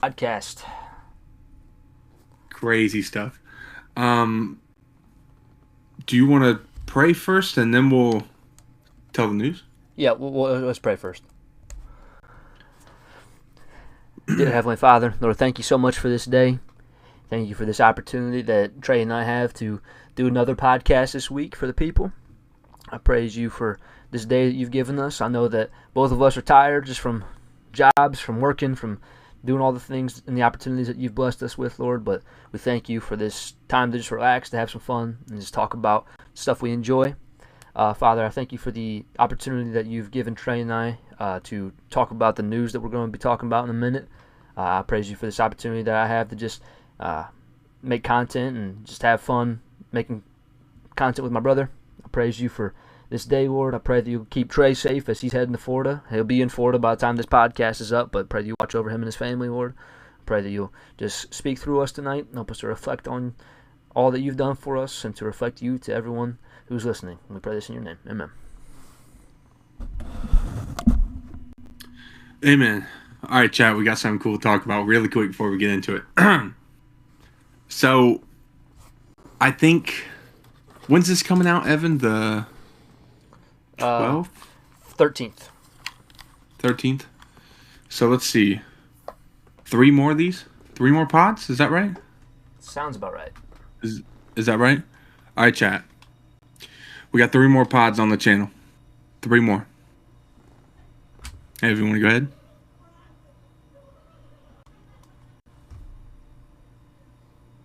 Podcast. Crazy stuff. Do you want to pray first and then we'll tell the news? Yeah, let's pray first. Dear Heavenly Father, Lord, thank you so much for this day. Thank you for this opportunity that Trey and I have to do another podcast this week for the people. I praise you for this day that you've given us. I know that both of us are tired just from jobs, from working, from doing all the things and the opportunities that you've blessed us with, Lord. But we thank you for this time to just relax, to have some fun, and just talk about stuff we enjoy. Father, I thank you for the opportunity that you've given Trey and I to talk about the news that we're going to be talking about in a minute. I praise you for this opportunity that I have to just make content and just have fun making content with my brother. I praise you for this day, Lord. I pray that you'll keep Trey safe as he's heading to Florida. He'll be in Florida by the time this podcast is up, but pray that you watch over him and his family, Lord. I pray that you'll just speak through us tonight and help us to reflect on all that you've done for us and to reflect you to everyone who's listening. And we pray this in your name. Amen. Amen. All right, chat. We got something cool to talk about really quick before we get into it. So, I think, when's this coming out, Evan? The 12th? 13th. 13th? So, let's see. 3 more of these? 3 more pods? Is that right? Sounds about right. Is that right? All right, chat. We got 3 more pods on the channel. 3 more. Hey, if you want to go ahead.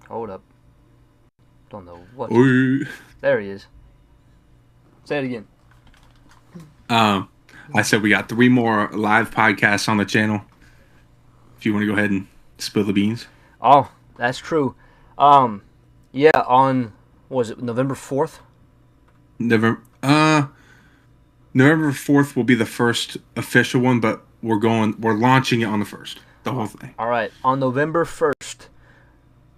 Hold up. Don't know what. Ooh. There he is. Say it again. I said we got 3 more live podcasts on the channel. If you want to go ahead and spill the beans. Oh, that's true. Yeah, on, what was it, November 4th? November 4th will be the first official one, but we're launching it on the 1st. The whole thing. All right. On November 1st,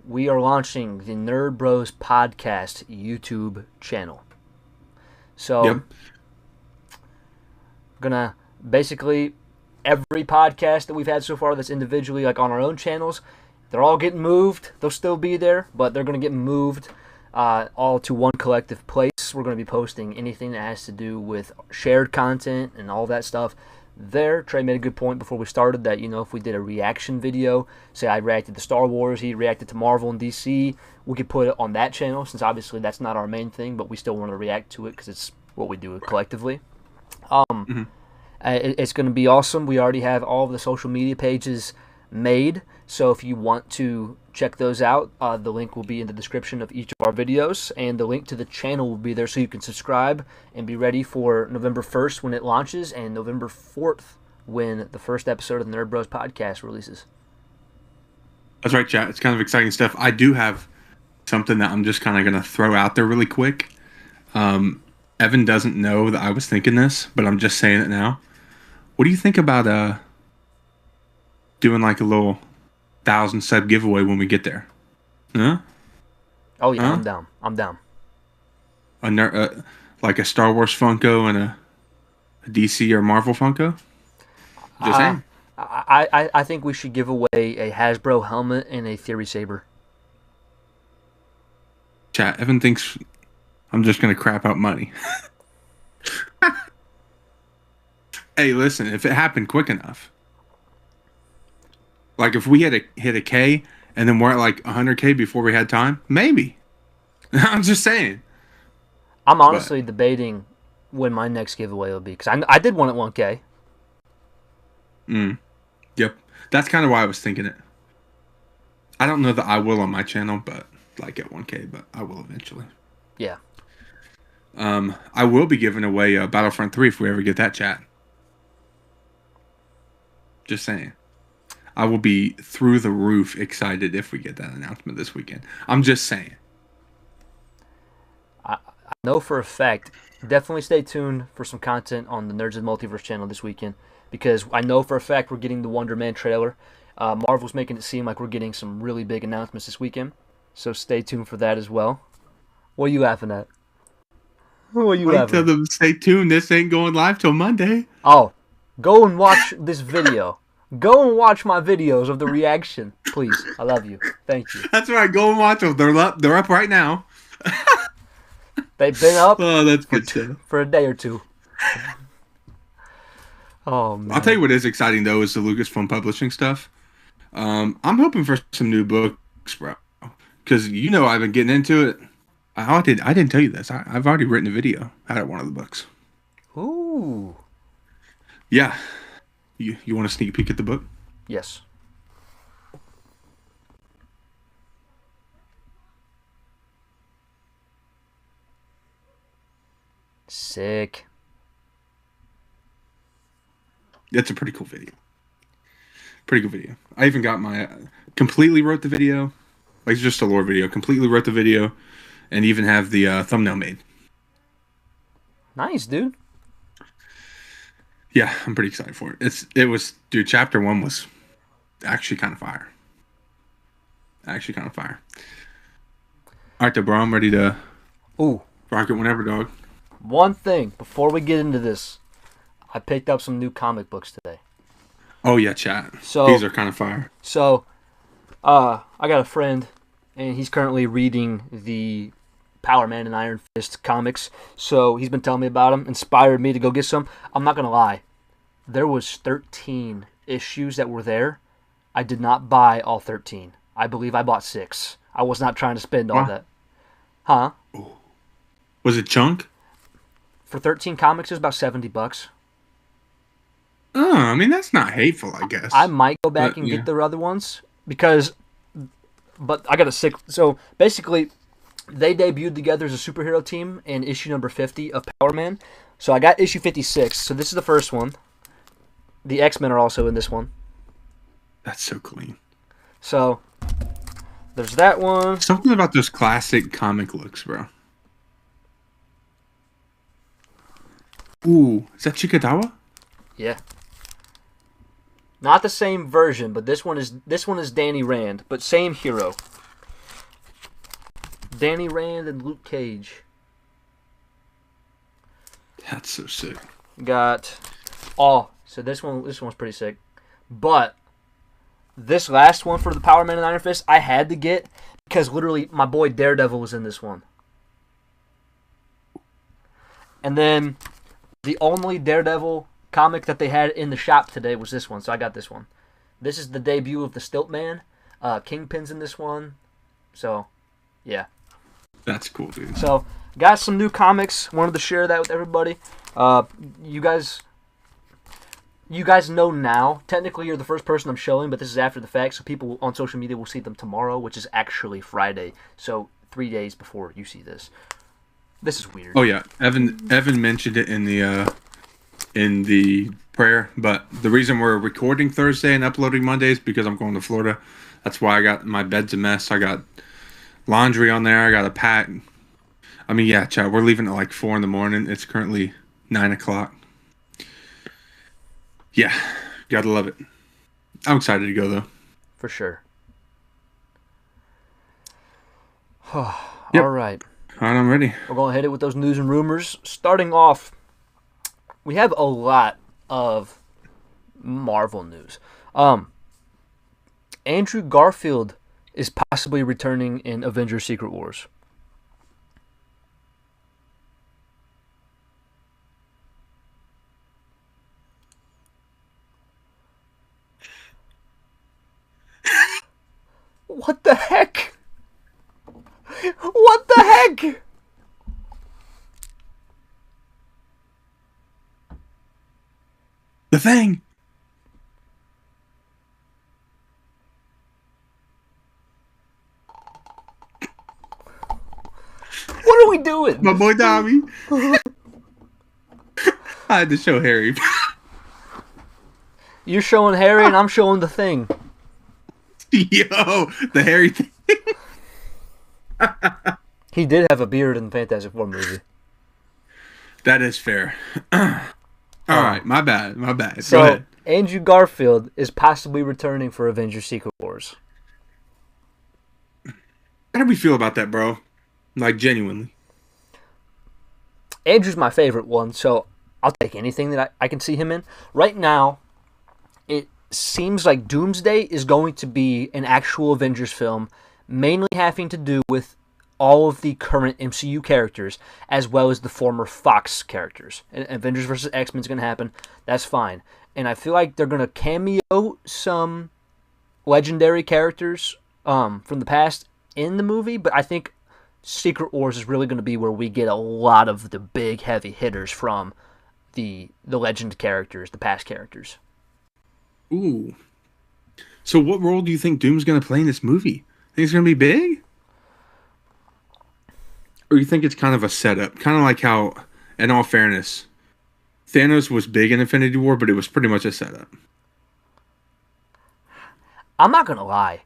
we are launching the Nerd Bros Podcast YouTube channel. So, Yep. we're going to basically, every podcast that we've had so far that's individually, like on our own channels, they're all getting moved. They'll still be there, but they're going to get moved all to one collective place. We're going to be posting anything that has to do with shared content and all that stuff there. Trey made a good point before we started that, if we did a reaction video, say I reacted to Star Wars, he reacted to Marvel and DC, we could put it on that channel, since obviously that's not our main thing, but we still want to react to it because it's what we do collectively. It's going to be awesome. We already have all of the social media pages made, so if you want to check those out, the link will be in the description of each of our videos, and the link to the channel will be there so you can subscribe and be ready for November 1st when it launches, and November 4th when the first episode of the Nerd Bros podcast releases. That's right, chat. It's kind of exciting stuff. I do have something that I'm just kind of going to throw out there really quick. Evan doesn't know that I was thinking this, but I'm just saying it now. What do you think about doing like a little 1,000 sub giveaway when we get there? Huh? Oh yeah, huh? I'm down. Like a Star Wars Funko and a DC or Marvel Funko? Just saying. I think we should give away a Hasbro helmet and a Theory Saber. Chat, Evan thinks I'm just going to crap out money. Hey, listen, if it happened quick enough. Like if we had hit a K and then we're at like 100K before we had time, maybe. I'm just saying. I'm honestly debating when my next giveaway will be, because I did one at 1K. Yep. That's kind of why I was thinking it. I don't know that I will on my channel, but like at 1K, but I will eventually. Yeah. I will be giving away Battlefront 3 if we ever get that, chat. Just saying. I will be through the roof excited if we get that announcement this weekend. I'm just saying. I know for a fact, definitely stay tuned for some content on the Nerds of the Multiverse channel this weekend, because I know for a fact we're getting the Wonder Man trailer. Marvel's making it seem like we're getting some really big announcements this weekend, so stay tuned for that as well. What are you laughing at? What are you laughing at? Tell them to stay tuned. This ain't going live till Monday. Oh, go and watch this video Go and watch my videos of the reaction, please. I love you. Thank you. That's right. Go and watch them. They're up right now. They've been up Oh, that's good stuff. for a day or two. Oh, man. I'll tell you what is exciting, though, is the Lucasfilm Publishing stuff. I'm hoping for some new books, bro. Because I've been getting into it. I didn't tell you this. I've already written a video out of one of the books. Ooh. Yeah. You want a sneak peek at the book? Yes. Sick. It's a pretty cool video. Pretty good video. I even got my completely wrote the video. Like, it's just a lore video. Completely wrote the video, and even have the thumbnail made. Nice, dude. Yeah, I'm pretty excited for it. Dude, chapter 1 was actually kind of fire. Actually kind of fire. All right, bro, I'm ready to rock it whenever, dog. One thing before we get into this, I picked up some new comic books today. Oh yeah, chat. So these are kind of fire. So, I got a friend, and he's currently reading the Power Man and Iron Fist comics. So he's been telling me about them, inspired me to go get some. I'm not gonna lie, there was 13 issues that were there. I did not buy all 13. I believe I bought 6. I was not trying to spend all that. Huh? Was it chunk? For 13 comics, it was about $70. Oh, I mean, that's not hateful, I guess. I might go back and get the other ones but I got a sick. So basically, they debuted together as a superhero team in issue number 50 of Power Man. So I got issue 56. So this is the first one. The X-Men are also in this one. That's so clean. So there's that one. Something about those classic comic looks, bro. Ooh, is that Chikadawa? Yeah. Not the same version, but this one is Danny Rand, but same hero. Danny Rand and Luke Cage. That's so sick. So this one's pretty sick. But this last one for the Power Man and Iron Fist, I had to get because literally my boy Daredevil was in this one. And then the only Daredevil comic that they had in the shop today was this one, so I got this one. This is the debut of the Stilt Man. Kingpin's in this one. So, yeah. That's cool, dude. So, got some new comics. Wanted to share that with everybody. You guys know now. Technically, you're the first person I'm showing, but this is after the fact, so people on social media will see them tomorrow, which is actually Friday. So, 3 days before you see this. This is weird. Oh yeah, Evan mentioned it in the prayer, but the reason we're recording Thursday and uploading Monday is because I'm going to Florida. That's why I got my bed's a mess. I got laundry on there. I got a pack. I mean, yeah, chat. We're leaving at like 4 in the morning. It's currently 9 o'clock. Yeah, gotta love it. I'm excited to go though. For sure. Yep. All right. All right, I'm ready. We're going to hit it with those news and rumors. Starting off, we have a lot of Marvel news. Andrew Garfield is possibly returning in Avengers Secret Wars. What the heck? What the heck? The Thing. What are we doing? My boy Dobby. I had to show Harry. You're showing Harry and I'm showing the Thing. Yo, the Harry Thing. He did have a beard in the Fantastic Four movie. That is fair. All right, my bad. So, go ahead. Andrew Garfield is possibly returning for Avengers Secret Wars. How do we feel about that, bro? Like, genuinely. Andrew's my favorite one, so I'll take anything that I can see him in. Right now, seems like Doomsday is going to be an actual Avengers film, mainly having to do with all of the current MCU characters, as well as the former Fox characters. And Avengers vs. X-Men is going to happen. That's fine. And I feel like they're going to cameo some legendary characters from the past in the movie, but I think Secret Wars is really going to be where we get a lot of the big heavy hitters from the legend characters, the past characters. Ooh. So what role do you think Doom's going to play in this movie? Think it's going to be big? Or you think it's kind of a setup? Kind of like how, in all fairness, Thanos was big in Infinity War, but it was pretty much a setup. I'm not going to lie.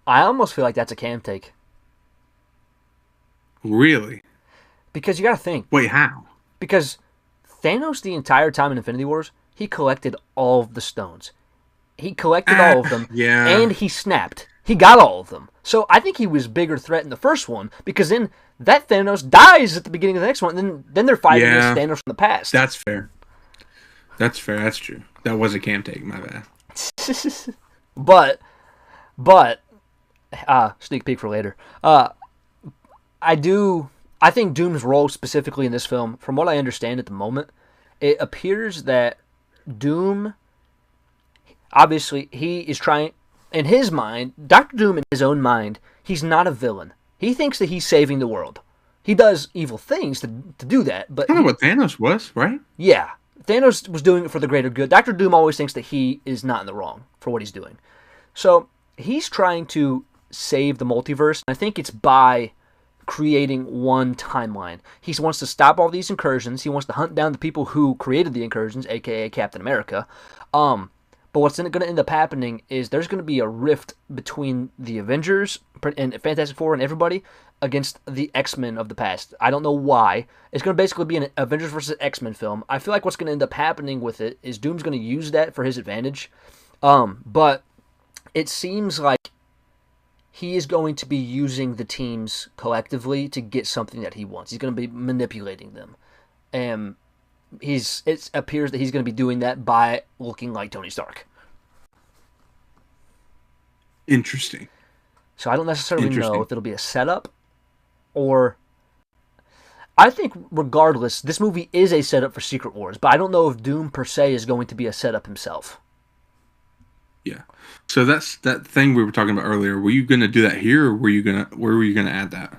I almost feel like that's a cam take. Really? Because you got to think. Wait, how? Because Thanos, the entire time in Infinity Wars, he collected all of the stones. He collected all of them, yeah. And he snapped. He got all of them. So I think he was a bigger threat in the first one, because then that Thanos dies at the beginning of the next one, and then they're fighting against Thanos from the past. That's fair. That's fair. That's true. That was a cam take. My bad. but sneak peek for later. I think Doom's role specifically in this film, from what I understand at the moment, it appears that Doom, obviously, he is trying, in his mind, Dr. Doom in his own mind, he's not a villain. He thinks that he's saving the world. He does evil things to do that, but... Kind of what Thanos was, right? Yeah. Thanos was doing it for the greater good. Dr. Doom always thinks that he is not in the wrong for what he's doing. So, he's trying to save the multiverse, and I think it's by creating one timeline. He wants to stop all these incursions. He wants to hunt down the people who created the incursions, aka Captain America. But what's going to end up happening is there's going to be a rift between the Avengers and Fantastic Four and everybody against the X-Men of the past. I don't know why. It's going to basically be an Avengers versus X-Men film. I feel like what's going to end up happening with it is Doom's going to use that for his advantage. But it seems like he is going to be using the teams collectively to get something that he wants. He's going to be manipulating them. And it appears that he's going to be doing that by looking like Tony Stark. Interesting. So I don't necessarily know if it'll be a setup or... I think, regardless, this movie is a setup for Secret Wars, but I don't know if Doom per se is going to be a setup himself. Yeah. So that's that thing we were talking about earlier. Were you going to do that here, or where were you going to add that?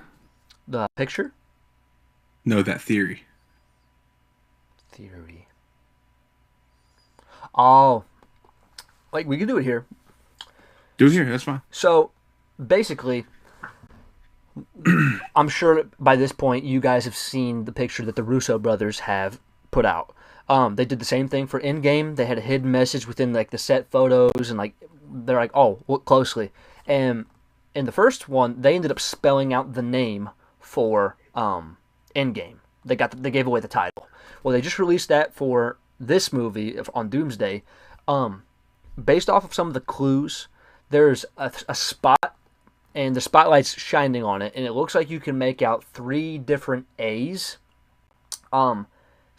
The picture? No, that theory. Oh. Like, we can do it here. Do it here, that's fine. So, basically, I'm sure by this point you guys have seen the picture that the Russo brothers have put out. They did the same thing for Endgame. They had a hidden message within like the set photos, and like they're like, "Oh, look closely." And in the first one, they ended up spelling out the name for Endgame. They gave away the title. Well, they just released that for this movie on Doomsday. Based off of some of the clues, there's a spot, and the spotlight's shining on it, and it looks like you can make out 3 different A's.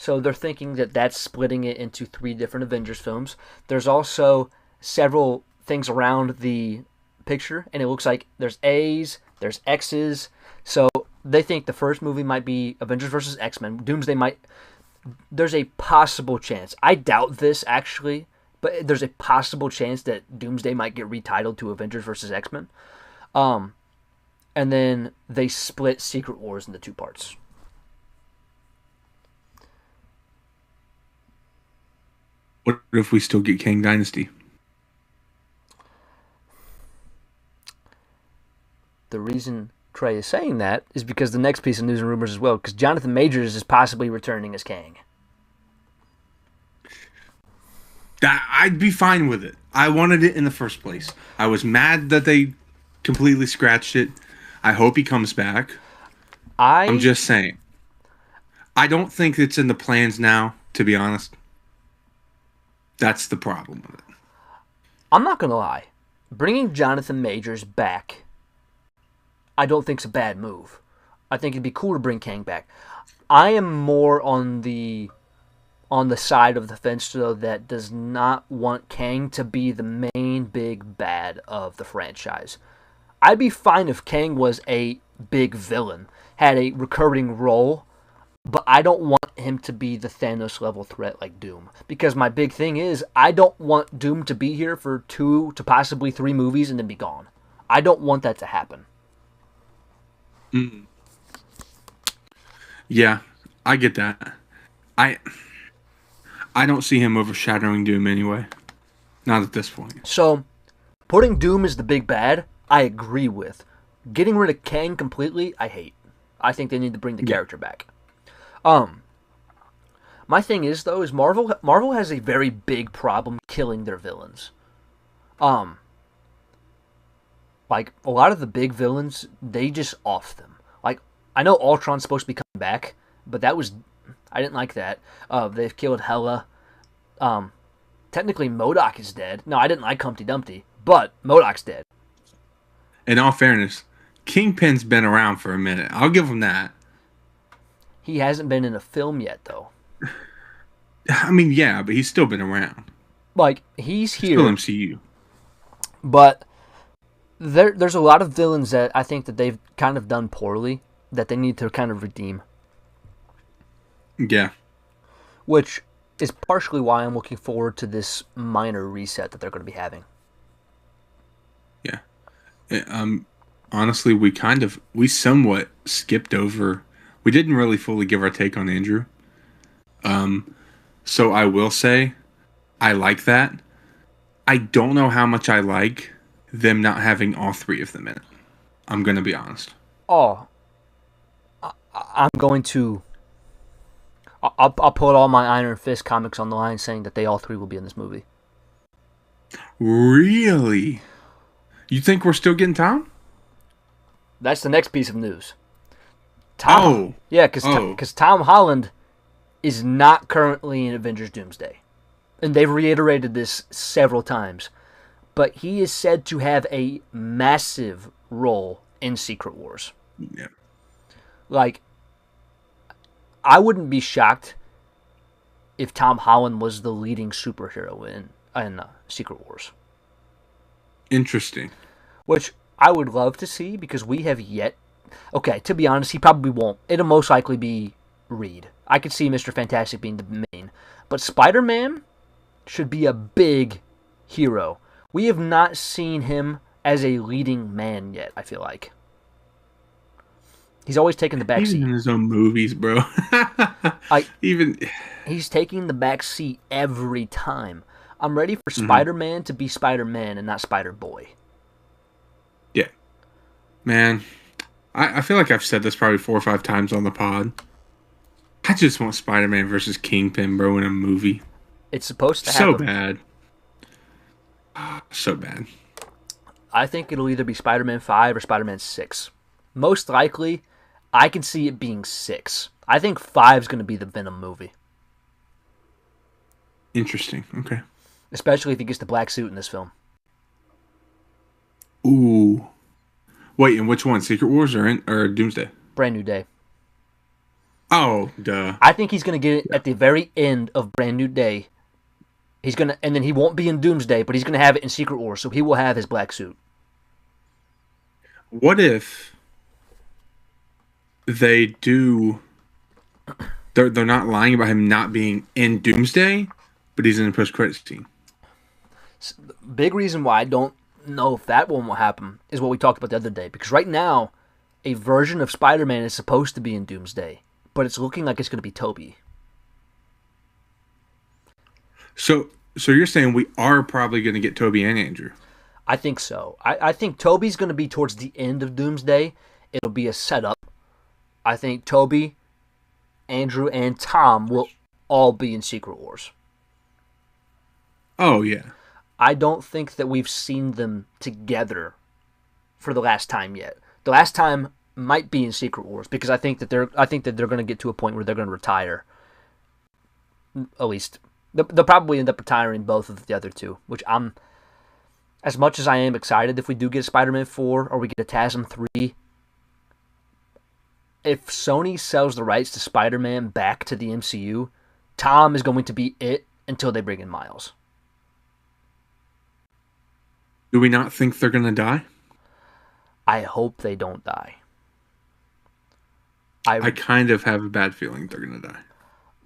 So they're thinking that that's splitting it into 3 different Avengers films. There's also several things around the picture, and it looks like there's A's, there's X's. So they think the first movie might be Avengers vs. X-Men. Doomsday might... There's a possible chance. I doubt this, actually, but there's a possible chance that Doomsday might get retitled to Avengers vs. X-Men. And then they split Secret Wars into 2 parts. What if we still get Kang Dynasty? The reason Trey is saying that is because the next piece of news and rumors as well, because Jonathan Majors is possibly returning as Kang. I'd be fine with it. I wanted it in the first place. I was mad that they completely scratched it. I hope he comes back. I'm just saying. I don't think it's in the plans now, to be honest. That's the problem with it. I'm not going to lie. Bringing Jonathan Majors back, I don't think it's a bad move. I think it'd be cool to bring Kang back. I am more on the on the side of the fence, though, that does not want Kang to be the main big bad of the franchise. I'd be fine if Kang was a big villain, had a recurring role, but I don't want him to be the Thanos level threat like Doom. Because my big thing is, I don't want Doom to be here for 2 to possibly 3 movies and then be gone. I don't want that to happen. Mm. Yeah, I get that. I don't see him overshadowing Doom anyway. Not at this point. So, putting Doom as the big bad, I agree with. Getting rid of Kang completely, I hate. I think they need to bring the character back. My thing is, though, is Marvel has a very big problem killing their villains. Like, a lot of the big villains, they just off them. Like, I know Ultron's supposed to be coming back, but I didn't like that. They've killed Hela. Technically, MODOK is dead. No, I didn't like Humpty Dumpty, but MODOK's dead. In all fairness, Kingpin's been around for a minute. I'll give him that. He hasn't been in a film yet, though. I mean, yeah, but he's still been around. Like, he's here. Still MCU. But there's a lot of villains that I think that they've kind of done poorly that they need to kind of redeem. Yeah. Which is partially why I'm looking forward to this minor reset that they're going to be having. Yeah. Honestly, we somewhat skipped over. We didn't really fully give our take on Andrew. So I will say, I like that. I don't know how much I like them not having all 3 of them in it. I'm going to be honest. Oh, I'm going to... I'll put all my Iron Fist comics on the line saying that they all 3 will be in this movie. Really? You think we're still getting Tom? That's the next piece of news. Yeah, because Tom Holland is not currently in Avengers Doomsday. And they've reiterated this several times. But he is said to have a massive role in Secret Wars. Yeah. Like, I wouldn't be shocked if Tom Holland was the leading superhero in Secret Wars. Interesting. Which I would love to see because we have yet... Okay, to be honest, he probably won't. It'll most likely be Reed. I could see Mr. Fantastic being the main. But Spider-Man should be a big hero. We have not seen him as a leading man yet, I feel like. He's always taking the back seat. Even in his own movies, bro. He's taking the back seat every time. I'm ready for Spider-Man to be Spider-Man and not Spider-Boy. Yeah. Man, I feel like I've said this probably 4 or 5 times on the pod. I just want Spider-Man versus Kingpin, bro, in a movie. It's supposed to happen. So bad. So bad. I think it'll either be Spider-Man 5 or Spider-Man 6. Most likely, I can see it being 6. I think 5 is going to be the Venom movie. Interesting. Okay. Especially if he gets the black suit in this film. Ooh. Wait, and which one? Secret Wars or Doomsday? Brand New Day. Oh, duh. I think he's going to get it at the very end of Brand New Day. And then he won't be in Doomsday, but he's going to have it in Secret Wars, so he will have his black suit. What if they do... They're not lying about him not being in Doomsday, but he's in the post-credits scene? Big reason why I don't know if that one will happen is what we talked about the other day. Because right now, a version of Spider-Man is supposed to be in Doomsday, but it's looking like it's going to be Tobey. So you're saying we are probably going to get Tobey and Andrew? I think so. I think Tobey's going to be towards the end of Doomsday. It'll be a setup. I think Tobey, Andrew, and Tom will all be in Secret Wars. Oh, yeah. I don't think that we've seen them together for the last time yet. The last time might be in Secret Wars because I think that they're going to get to a point where they're going to retire. At least they'll probably end up retiring both of the other two, which I'm, as much as I am excited if we do get Spider-Man 4 or we get a TASM 3, if Sony sells the rights to Spider-Man back to the MCU, Tom is going to be it until they bring in Miles. Do we not think they're going to die? I hope they don't die. I kind of have a bad feeling they're going to die.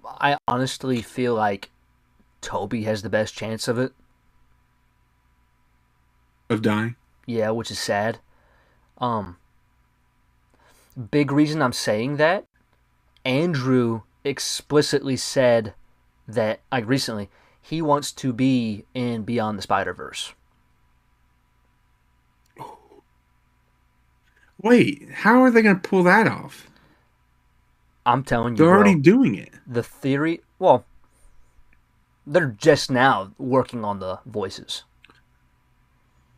I honestly feel like Toby has the best chance of it. Of dying? Yeah, which is sad. Big reason I'm saying that, Andrew explicitly said that, like recently, he wants to be in Beyond the Spider-Verse. Wait, how are they going to pull that off? I'm telling you, they're bro, already doing it. The theory, well, they're just now working on the voices.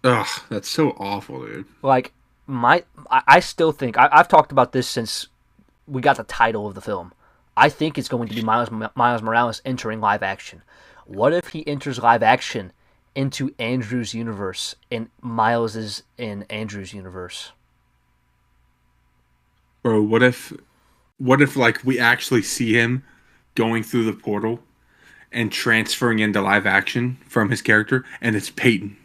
Ugh, that's so awful, dude. Like, I still think, I've talked about this since we got the title of the film. I think it's going to be Miles Morales entering live action. What if he enters live action into Andrew's universe and Miles is in Andrew's universe? Bro, what if like we actually see him going through the portal and transferring into live action from his character, and it's Peyton?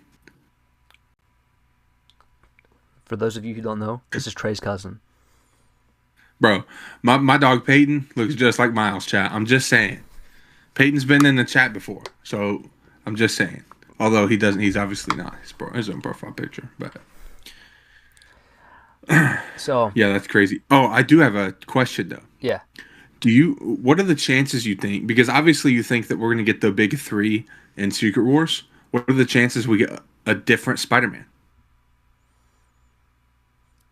For those of you who don't know, this is Trey's cousin. Bro, my dog Peyton looks just like Miles, chat. I'm just saying. Peyton's been in the chat before, so I'm just saying. Although he doesn't, he's obviously not his own profile picture, but so yeah, that's crazy. Oh, I do have a question though. Yeah. What are the chances you think? Because obviously you think that we're gonna get the big three in Secret Wars. What are the chances we get a different Spider-Man?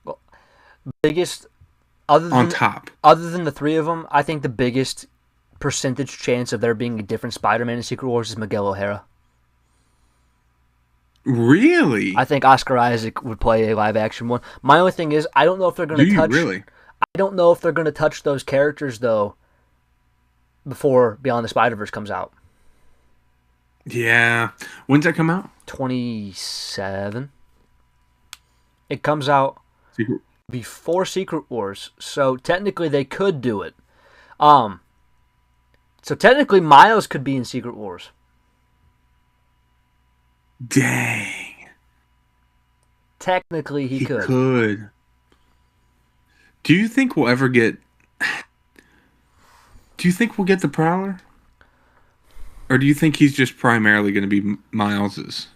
Well, biggest other than the three of them, I think the biggest percentage chance of there being a different Spider-Man in Secret Wars is Miguel O'Hara. Really? I think Oscar Isaac would play a live action one. My only thing is, I don't know if they're going to touch. Really? I don't know if they're going to touch those characters though before Beyond the Spider-Verse comes out. Yeah. When's that come out? 27. It comes out before Secret Wars, so technically they could do it. So technically Miles could be in Secret Wars. Dang. Technically he could. Do you think we'll ever get... Do you think we'll get the Prowler? Or do you think he's just primarily going to be Miles's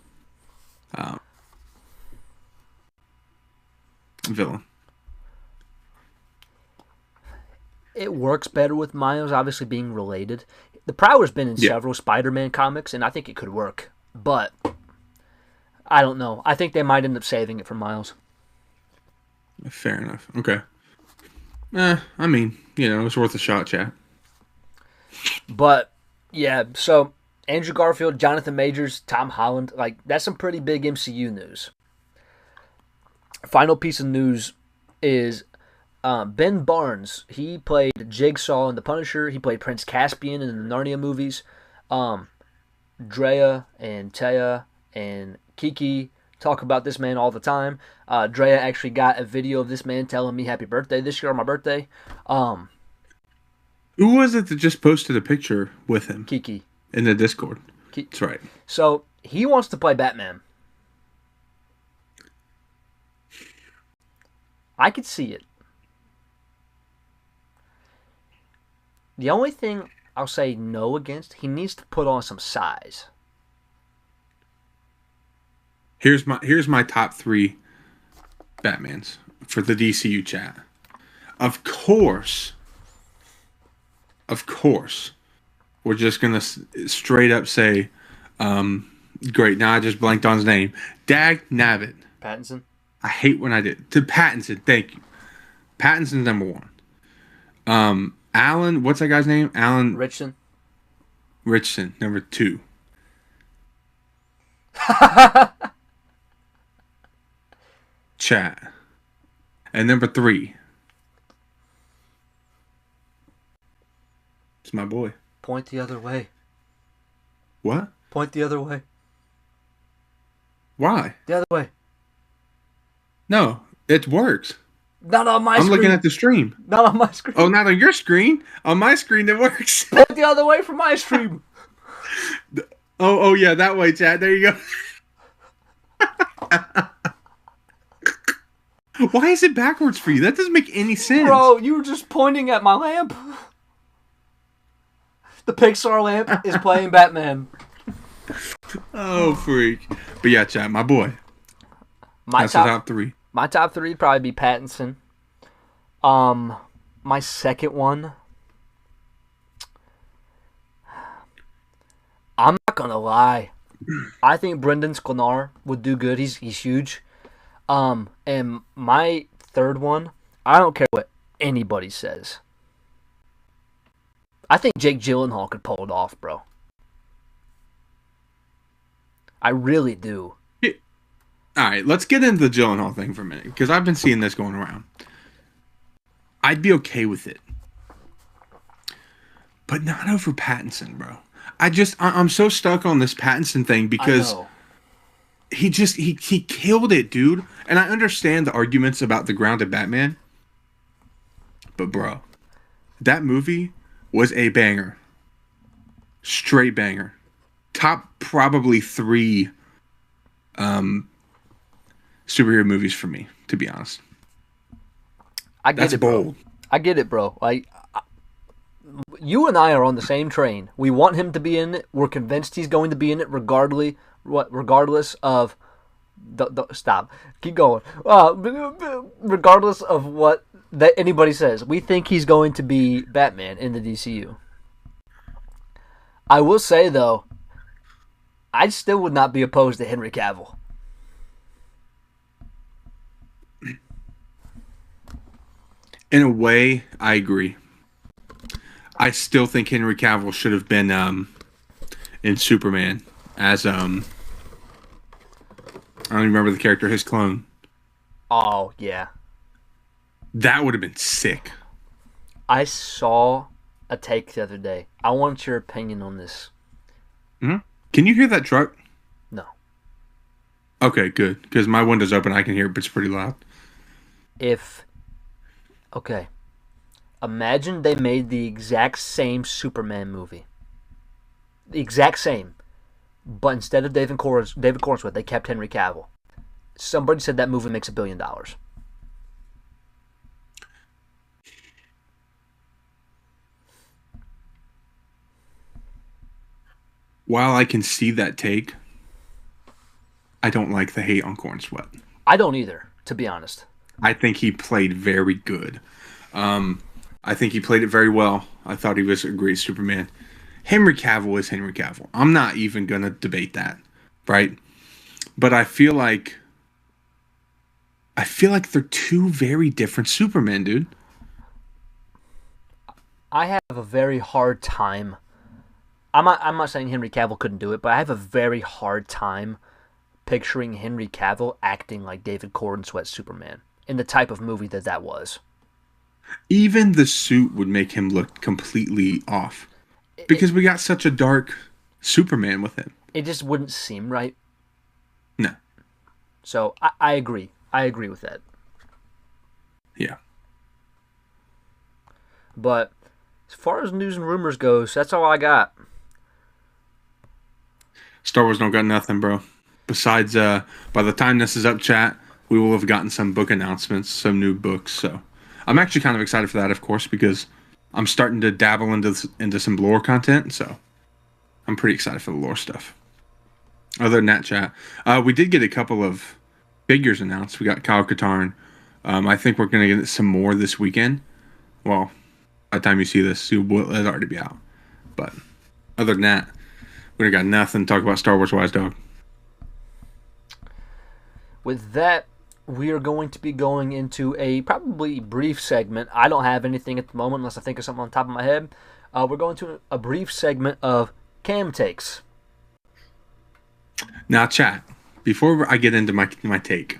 villain? It works better with Miles obviously being related. The Prowler's been in several Spider-Man comics, and I think it could work. But I don't know. I think they might end up saving it for Miles. Fair enough. Okay. I mean, it's worth a shot, chat. But, yeah, so Andrew Garfield, Jonathan Majors, Tom Holland, that's some pretty big MCU news. Final piece of news is Ben Barnes. He played Jigsaw in The Punisher. He played Prince Caspian in the Narnia movies. Drea and Taya and Kiki talk about this man all the time. Drea actually got a video of this man telling me happy birthday this year on my birthday. Who was it that just posted a picture with him? Kiki. In the Discord. That's right. So, he wants to play Batman. I could see it. The only thing I'll say no against, he needs to put on some size. Here's my top 3 Batmans for the DCU chat. Of course, we're just going to straight up say, great, now I just blanked on his name. Dag Nabbit. Pattinson? I hate when I did. To Pattinson, thank you. Pattinson's number 1. Alan, what's that guy's name? Alan Richardson, number 2. Chat. And number 3. It's my boy. Point the other way. What? Point the other way. Why? The other way. No, it works. Not on my I'm screen. looking at the stream. Not on my screen. Oh, not on your screen. On my screen, it works. Point the other way from my stream. Oh, yeah, that way, chat. There you go. Why is it backwards for you? That doesn't make any sense. Bro, you were just pointing at my lamp. The Pixar lamp is playing Batman. Oh, freak. But yeah, chat, my boy. That's the top three. My top three would probably be Pattinson. My second one, I'm not gonna lie, I think Brendan Sklenar would do good. He's huge. And my third one, I don't care what anybody says. I think Jake Gyllenhaal could pull it off, bro. I really do. All right, let's get into the Gyllenhaal thing for a minute, because I've been seeing this going around. I'd be okay with it, but not over Pattinson, bro. I'm so stuck on this Pattinson thing because he killed it, dude. And I understand the arguments about the grounded Batman, but bro, that movie was a banger, straight banger, top probably 3 superhero movies for me, to be honest. That's bold. I get it, bro. Like, you and I are on the same train. We want him to be in it. We're convinced he's going to be in it, regardless of stop. Keep going. Regardless of what anybody says, we think he's going to be Batman in the DCU. I will say though, I still would not be opposed to Henry Cavill. In a way, I agree. I still think Henry Cavill should have been in Superman as I don't even remember the character, his clone. Oh, yeah. That would have been sick. I saw a take the other day. I want your opinion on this. Mm-hmm. Can you hear that truck? No. Okay, good. Because my window's open. I can hear it, but it's pretty loud. Okay. Imagine they made the exact same Superman movie. The exact same. But instead of David Cornswith, they kept Henry Cavill. Somebody said that movie makes $1 billion. While I can see that take, I don't like the hate on Cornswith. I don't either, to be honest. I think he played very good. I think he played it very well. I thought he was a great Superman. Henry Cavill is Henry Cavill. I'm not even going to debate that, right? But I feel like they're two very different Supermen, dude. I have a very hard time. I'm not saying Henry Cavill couldn't do it, but I have a very hard time picturing Henry Cavill acting like David Cornsweet's Superman in the type of movie that was. Even the suit would make him look completely off. Because we got such a dark Superman with him. It just wouldn't seem right. No. So, I agree. I agree with that. Yeah. But, as far as news and rumors goes, that's all I got. Star Wars don't got nothing, bro. Besides, by the time this is up, chat, we will have gotten some book announcements, some new books, so... I'm actually kind of excited for that, of course, because I'm starting to dabble into some lore content, so I'm pretty excited for the lore stuff. Other than that, chat, we did get a couple of figures announced. We got Kyle Katarn. I think we're going to get some more this weekend. Well, by the time you see this, it'll already be out. But other than that, we got nothing to talk about Star Wars-wise, dog. With that, we are going to be going into a probably brief segment. I don't have anything at the moment unless I think of something on top of my head. We're going to a brief segment of Cam Takes. Now, chat, before I get into my take,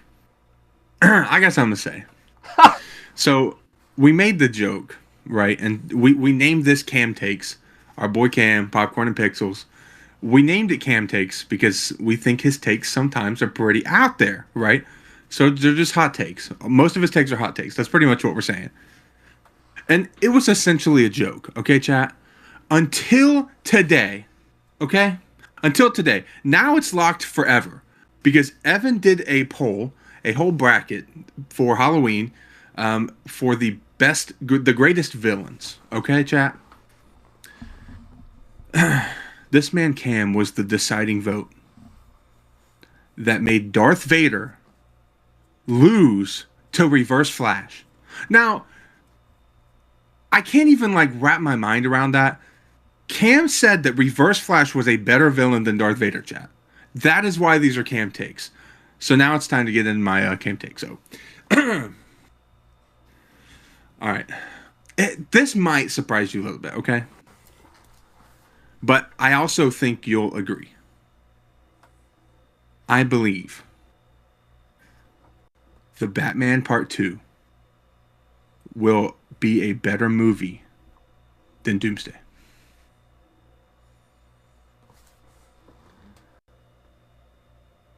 I got something to say. So, we made the joke, right? And we named this Cam Takes. Our boy Cam, Popcorn and Pixels. We named it Cam Takes because we think his takes sometimes are pretty out there, right? So they're just hot takes. Most of his takes are hot takes. That's pretty much what we're saying. And it was essentially a joke, okay, chat? Until today, okay? Until today. Now it's locked forever because Evan did a poll, a whole bracket for Halloween for the greatest villains, okay, chat? This man Cam was the deciding vote that made Darth Vader lose to Reverse Flash. Now, I can't even wrap my mind around that. Cam said that Reverse Flash was a better villain than Darth Vader, chat. That is why these are Cam takes. So now it's time to get in my Cam take. So, all right. This might surprise you a little bit, okay? But I also think you'll agree. I believe The Batman Part 2 will be a better movie than Doomsday.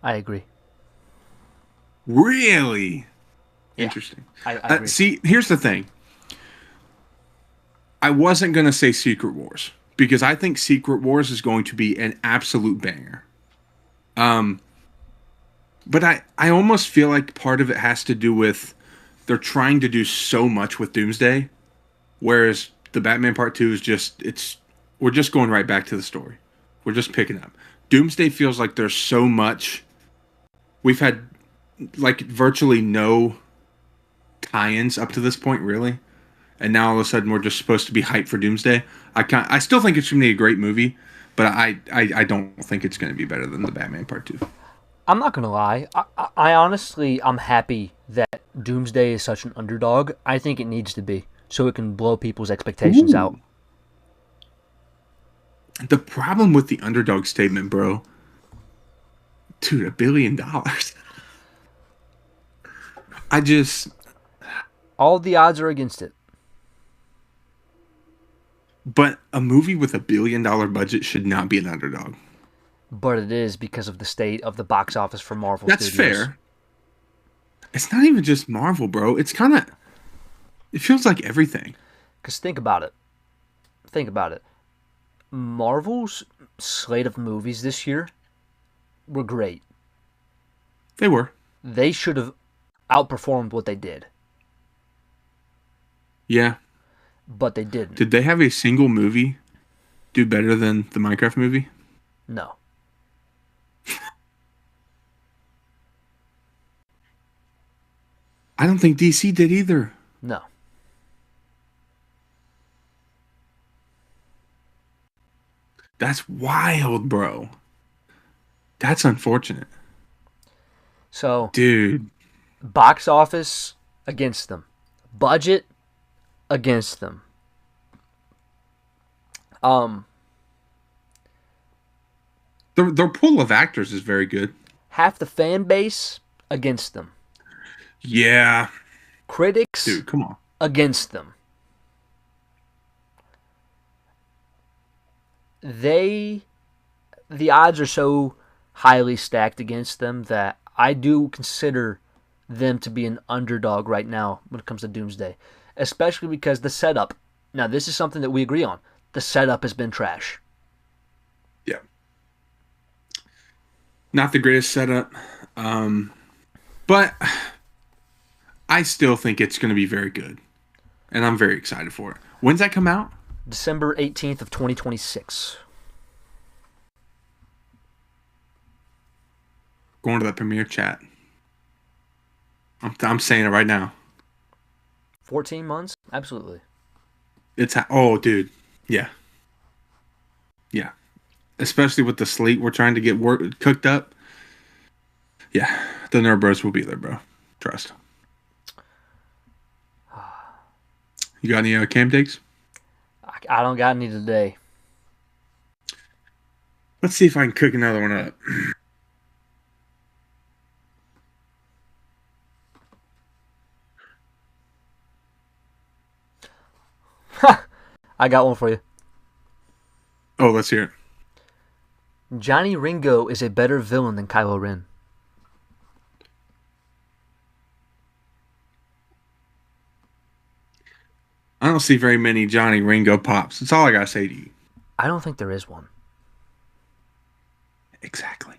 I agree. Really? Yeah, interesting. I agree. See, here's the thing. I wasn't going to say Secret Wars because I think Secret Wars is going to be an absolute banger. But I almost feel like part of it has to do with they're trying to do so much with Doomsday, whereas the Batman Part 2 is we're just going right back to the story. We're just picking up. Doomsday feels like there's so much. We've had virtually no tie-ins up to this point, really. And now all of a sudden we're just supposed to be hyped for Doomsday. I still think it's going to be a great movie, but I don't think it's going to be better than the Batman Part 2. I'm not gonna lie. I honestly, I'm happy that Doomsday is such an underdog. I think it needs to be so it can blow people's expectations out. The problem with the underdog statement, bro, dude, $1 billion. All the odds are against it. But a movie with $1 billion budget should not be an underdog. But it is because of the state of the box office for Marvel That's Studios. fair. It's not even just Marvel, bro. It feels like everything. Because think about it. Marvel's slate of movies this year were great. They were. They should have outperformed what they did. Yeah. But they didn't. Did they have a single movie do better than the Minecraft movie? No. I don't think DC did either. No. That's wild, bro. That's unfortunate. So, dude, box office against them. Budget against them. Their pool of actors is very good. Half the fan base against them. Yeah. Critics, dude, come on, against them. The odds are so highly stacked against them that I do consider them to be an underdog right now when it comes to Doomsday. Especially because the setup, now this is something that we agree on, the setup has been trash. Yeah. Not the greatest setup. But I still think it's going to be very good. And I'm very excited for it. When's that come out? December 18th of 2026. Going to that premiere, chat. I'm saying it right now. 14 months? Absolutely. Oh, dude. Yeah. Yeah. Especially with the slate we're trying to get cooked up. Yeah. The Nerd Bros will be there, bro. Trust. You got any cam takes? I don't got any today. Let's see if I can cook another one up. I got one for you. Oh, let's hear it. Johnny Ringo is a better villain than Kylo Ren. don't see very many Johnny Ringo pops. That's all I gotta say to you. I don't think there is one. Exactly.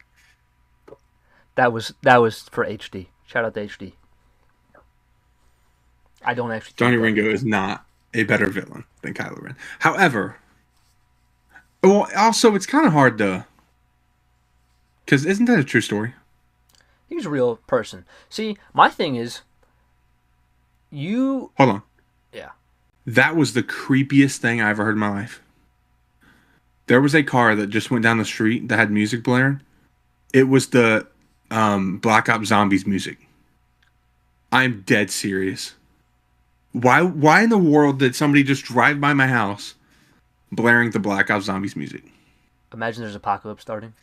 That was for HD. Shout out to HD. I don't actually. Johnny Ringo is not a better villain than Kylo Ren. However, well, also it's kind of hard to, because isn't that a true story? He was a real person. See, my thing is, you. Hold on. Yeah. That was the creepiest thing I ever heard in my life. There was a car that just went down the street that had music blaring. It was the Black Ops Zombies music. I'm dead serious. Why in the world did somebody just drive by my house blaring the Black Ops Zombies music? Imagine there's apocalypse starting.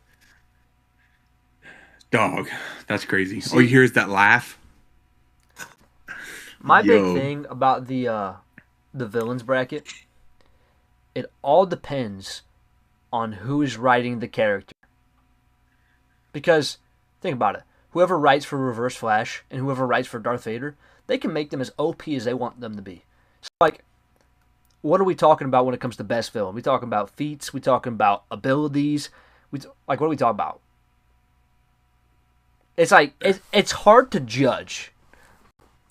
Dog, that's crazy. All you hear is that laugh. My big thing about the villains bracket, it all depends on who is writing the character. Because, think about it. Whoever writes for Reverse Flash and whoever writes for Darth Vader, they can make them as OP as they want them to be. So, like, what are we talking about when it comes to best villain? We talking about feats? We talking about abilities? What are we talking about? It's like, it's hard to judge.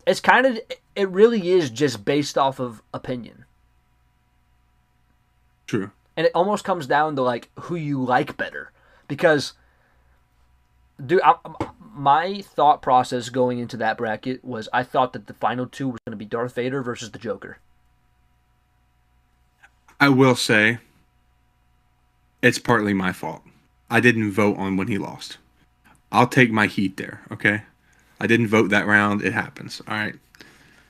It's kind of, it really is just based off of opinion. True. And it almost comes down to, like, who you like better. Because, dude, my thought process going into that bracket was I thought that the final two was going to be Darth Vader versus the Joker. I will say, it's partly my fault. I didn't vote on when he lost. I'll take my heat there, okay? I didn't vote that round. It happens, all right?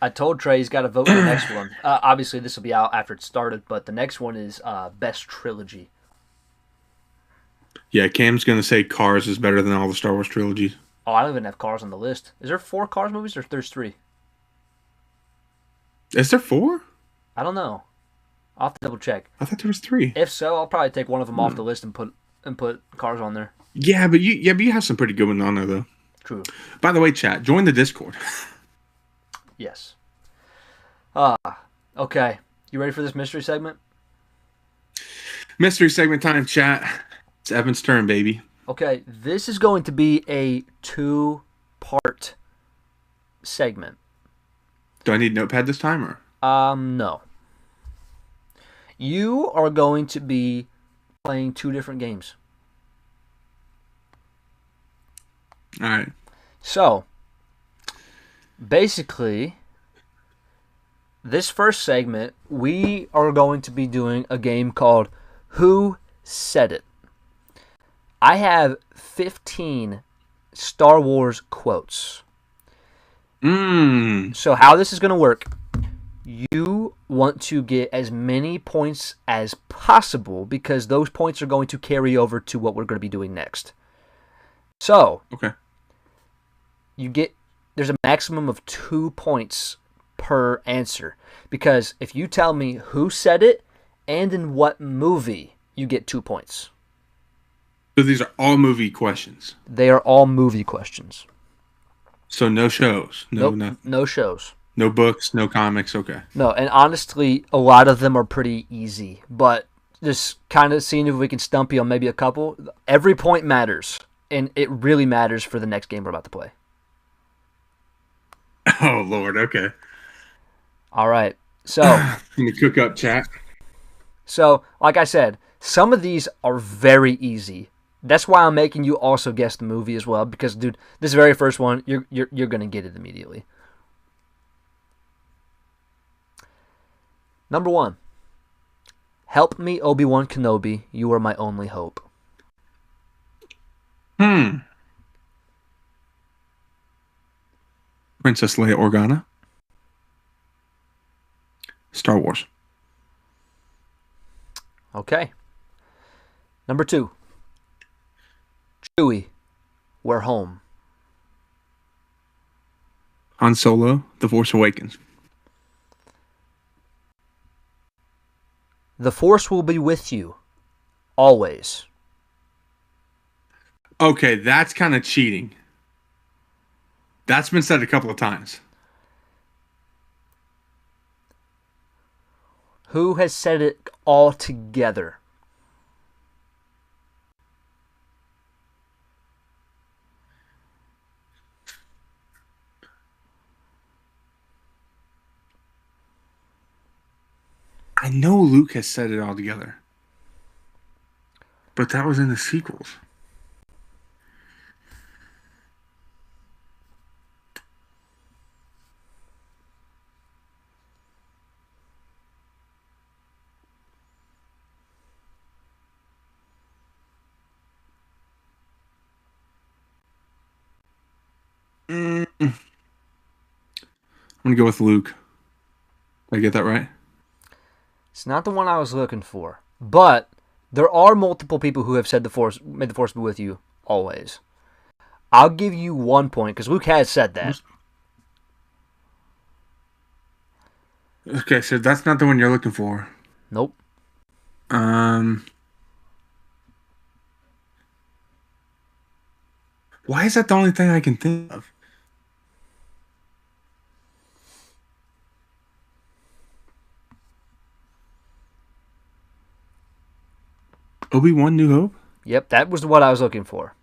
I told Trey he's got to vote in the next one. Obviously, this will be out after it started, but the next one is Best Trilogy. Yeah, Cam's going to say Cars is better than all the Star Wars trilogies. Oh, I don't even have Cars on the list. Is there 4 Cars movies or there's 3? Is there 4? I don't know. I'll have to double check. I thought there was 3. If so, I'll probably take one of them off the list and put Cars on there. Yeah, but you have some pretty good ones on there, though. True. By the way, chat, join the Discord. Yes. Okay. You ready for this mystery segment? Mystery segment time, chat. It's Evan's turn, baby. Okay, this is going to be a 2-part segment. Do I need a notepad this time, or? No. You are going to be playing 2 different games. All right. So, basically, this first segment, we are going to be doing a game called Who Said It? I have 15 Star Wars quotes. So how this is going to work, you want to get as many points as possible because those points are going to carry over to what we're going to be doing next. So, okay. There's a maximum of 2 points per answer because if you tell me who said it and in what movie, you get 2 points. So these are all movie questions. They are all movie questions. So no shows. Nope, no shows. No books, no comics, okay. No, and honestly, a lot of them are pretty easy. But just kind of seeing if we can stump you on maybe a couple. Every point matters. And it really matters for the next game we're about to play. Oh, Lord, okay. All right. So, let me cook up, chat. So, like I said, some of these are very easy. That's why I'm making you also guess the movie as well, because, dude, this very first one, you're gonna get it immediately. Number 1. Help me, Obi-Wan Kenobi. You are my only hope. Princess Leia Organa. Star Wars. Okay. Number 2. Chewie, we're home. Han Solo, The Force Awakens. The Force will be with you, always. Okay, that's kind of cheating. That's been said a couple of times. Who has said it all together? I know Luke has said it all together. But that was in the sequels. I'm going to go with Luke. Did I get that right? It's not the one I was looking for. But there are multiple people who have said may the force be with you always. I'll give you 1 point because Luke has said that. Okay, so that's not the one you're looking for. Nope. Why is that the only thing I can think of? Obi-Wan New Hope? Yep, that was what I was looking for.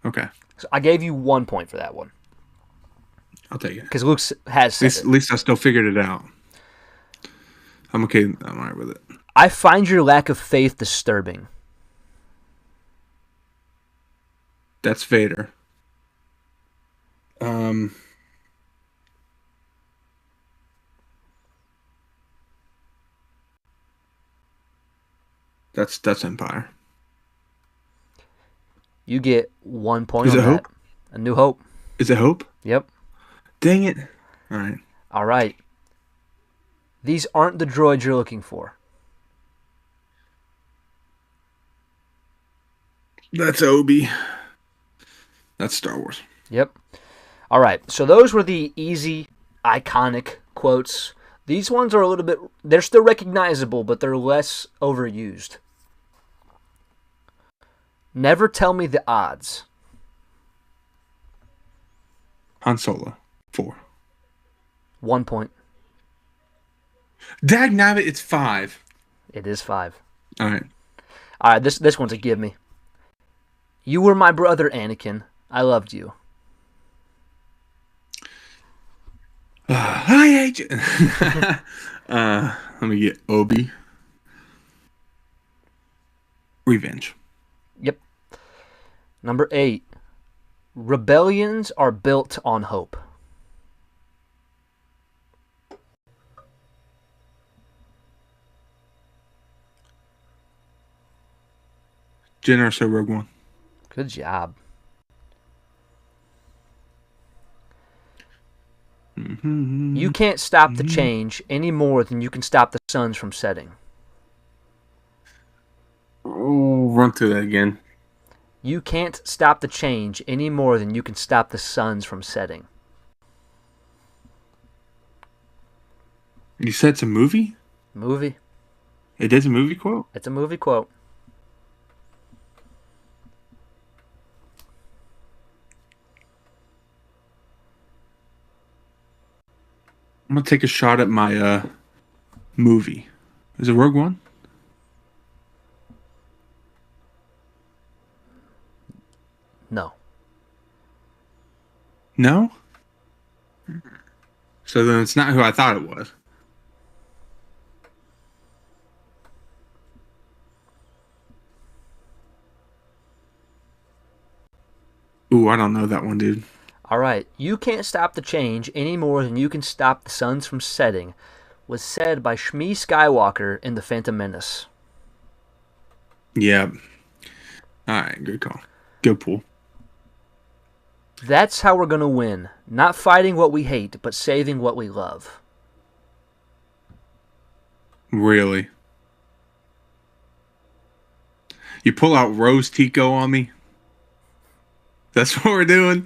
Okay. So I gave you 1 point for that one. I'll take it. Because Luke has said it. At least I still figured it out. I'm okay. I'm all right with it. I find your lack of faith disturbing. That's Vader. That's Empire. You get 1 point Is on it that. Hope? A New Hope. Is it Hope? Yep. Dang it. All right. All right. These aren't the droids you're looking for. That's Obi. That's Star Wars. Yep. All right. So those were the easy, iconic quotes. These ones are a little bit... They're still recognizable, but they're less overused. Never tell me the odds. Han Solo. 4. 1 point. Dagnabbit, it's 5. It is 5. All right. All right, this one's a give me. You were my brother, Anakin. I loved you. Hi, agent. Let me get Obi. Revenge. Yep. Number 8. Rebellions are built on hope. Jyn Erso, Rogue One. Good job. You can't stop the change any more than you can stop the suns from setting. Oh, run through that again. You can't stop the change any more than you can stop the suns from setting. You said it's a movie? Movie. It is a movie quote? It's a movie quote. I'm going to take a shot at my movie. Is it Rogue One? No. No? So then it's not who I thought it was. Ooh, I don't know that one, dude. All right. You can't stop the change any more than you can stop the suns from setting was said by Shmi Skywalker in The Phantom Menace. Yeah. All right, good call. Good pull. That's how we're going to win. Not fighting what we hate, but saving what we love. Really? You pull out Rose Tico on me? That's what we're doing?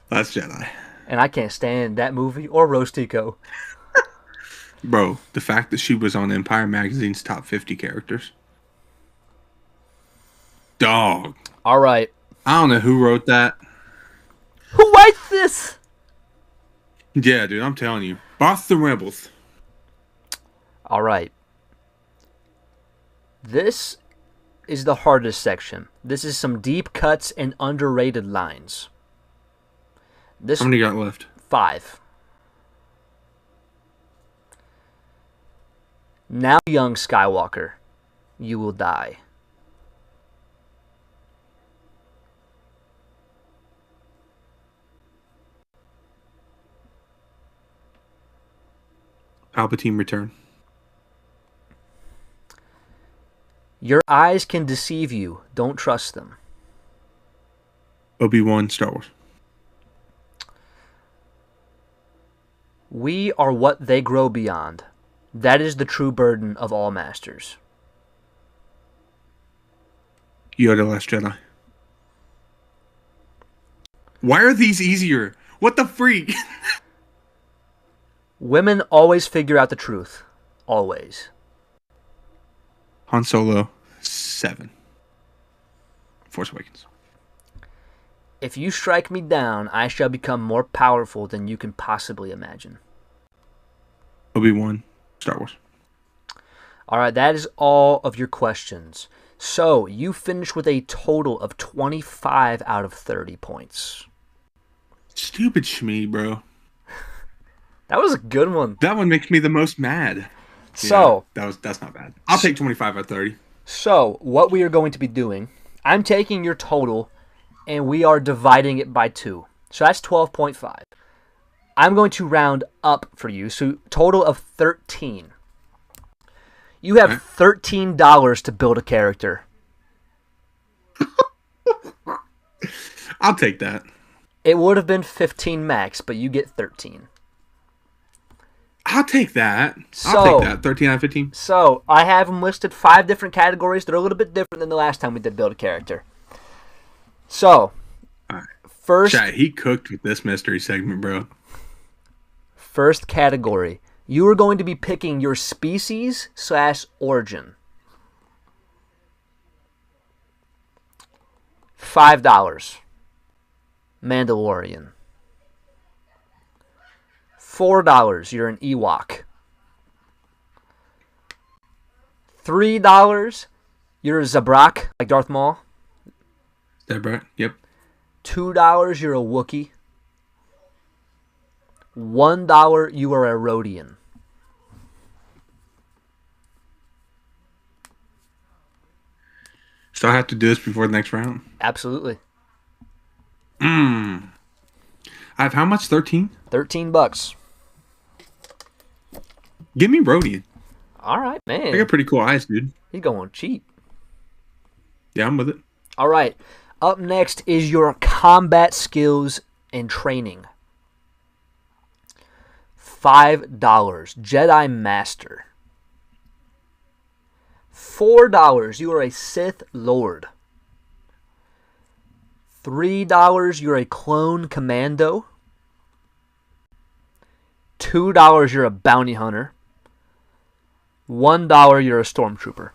That's Jedi. And I can't stand that movie or Rose Tico. Bro, the fact that she was on Empire Magazine's top 50 characters. Dog. All right. I don't know who wrote that. Who writes this? Yeah, dude, I'm telling you. Boss the Rebels. All right. This is the hardest section. This is some deep cuts and underrated lines. How many got left? 5. Now, young Skywalker, you will die. Palpatine return. Your eyes can deceive you. Don't trust them. Obi-Wan, Star Wars. We are what they grow beyond. That is the true burden of all masters. Yoda, Last Jedi. Why are these easier? What the freak? Women always figure out the truth. Always. Han Solo, 7. Force Awakens. If you strike me down, I shall become more powerful than you can possibly imagine. Obi-Wan, Star Wars. All right, that is all of your questions. So, you finished with a total of 25 out of 30 points. Stupid Shmi, bro. That was a good one. That one makes me the most mad. So, yeah, that's not bad. I'll take 25 out of 30. So, what we are going to be doing, I'm taking your total and we are dividing it by 2. So that's 12.5. I'm going to round up for you, so total of 13. You have $13 to build a character. I'll take that. It would have been 15 max, but you get 13. I'll take that. I'll take that. 13 out of 15. So, I have them listed 5 different categories. They're a little bit different than the last time we did build a character. So, right. First... Chat, he cooked with this mystery segment, bro. First category. You are going to be picking your species/origin. $5. Mandalorian. $4. You're an Ewok. $3. You're a Zabrak, like Darth Maul. Zabrak, yep. $2. You're a Wookiee. $1. You are a Rodian. So I have to do this before the next round? Absolutely. I have how much? 13? $13. Give me Rodian. All right, man. I got pretty cool eyes, dude. He's going cheap. Yeah, I'm with it. All right. Up next is your combat skills and training. $5. Jedi Master. $4. You are a Sith Lord. $3. You're a Clone Commando. $2. You're a Bounty Hunter. $1. You're a Stormtrooper.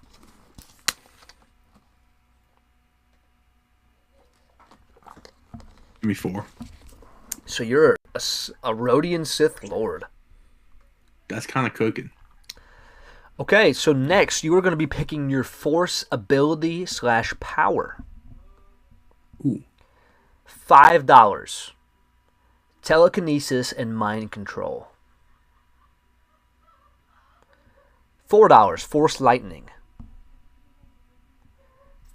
Give me 4. So you're a Rodian Sith Lord. That's kind of cooking. Okay, so next you are going to be picking your Force ability/power. Ooh. $5. Telekinesis and mind control. $4. Force lightning.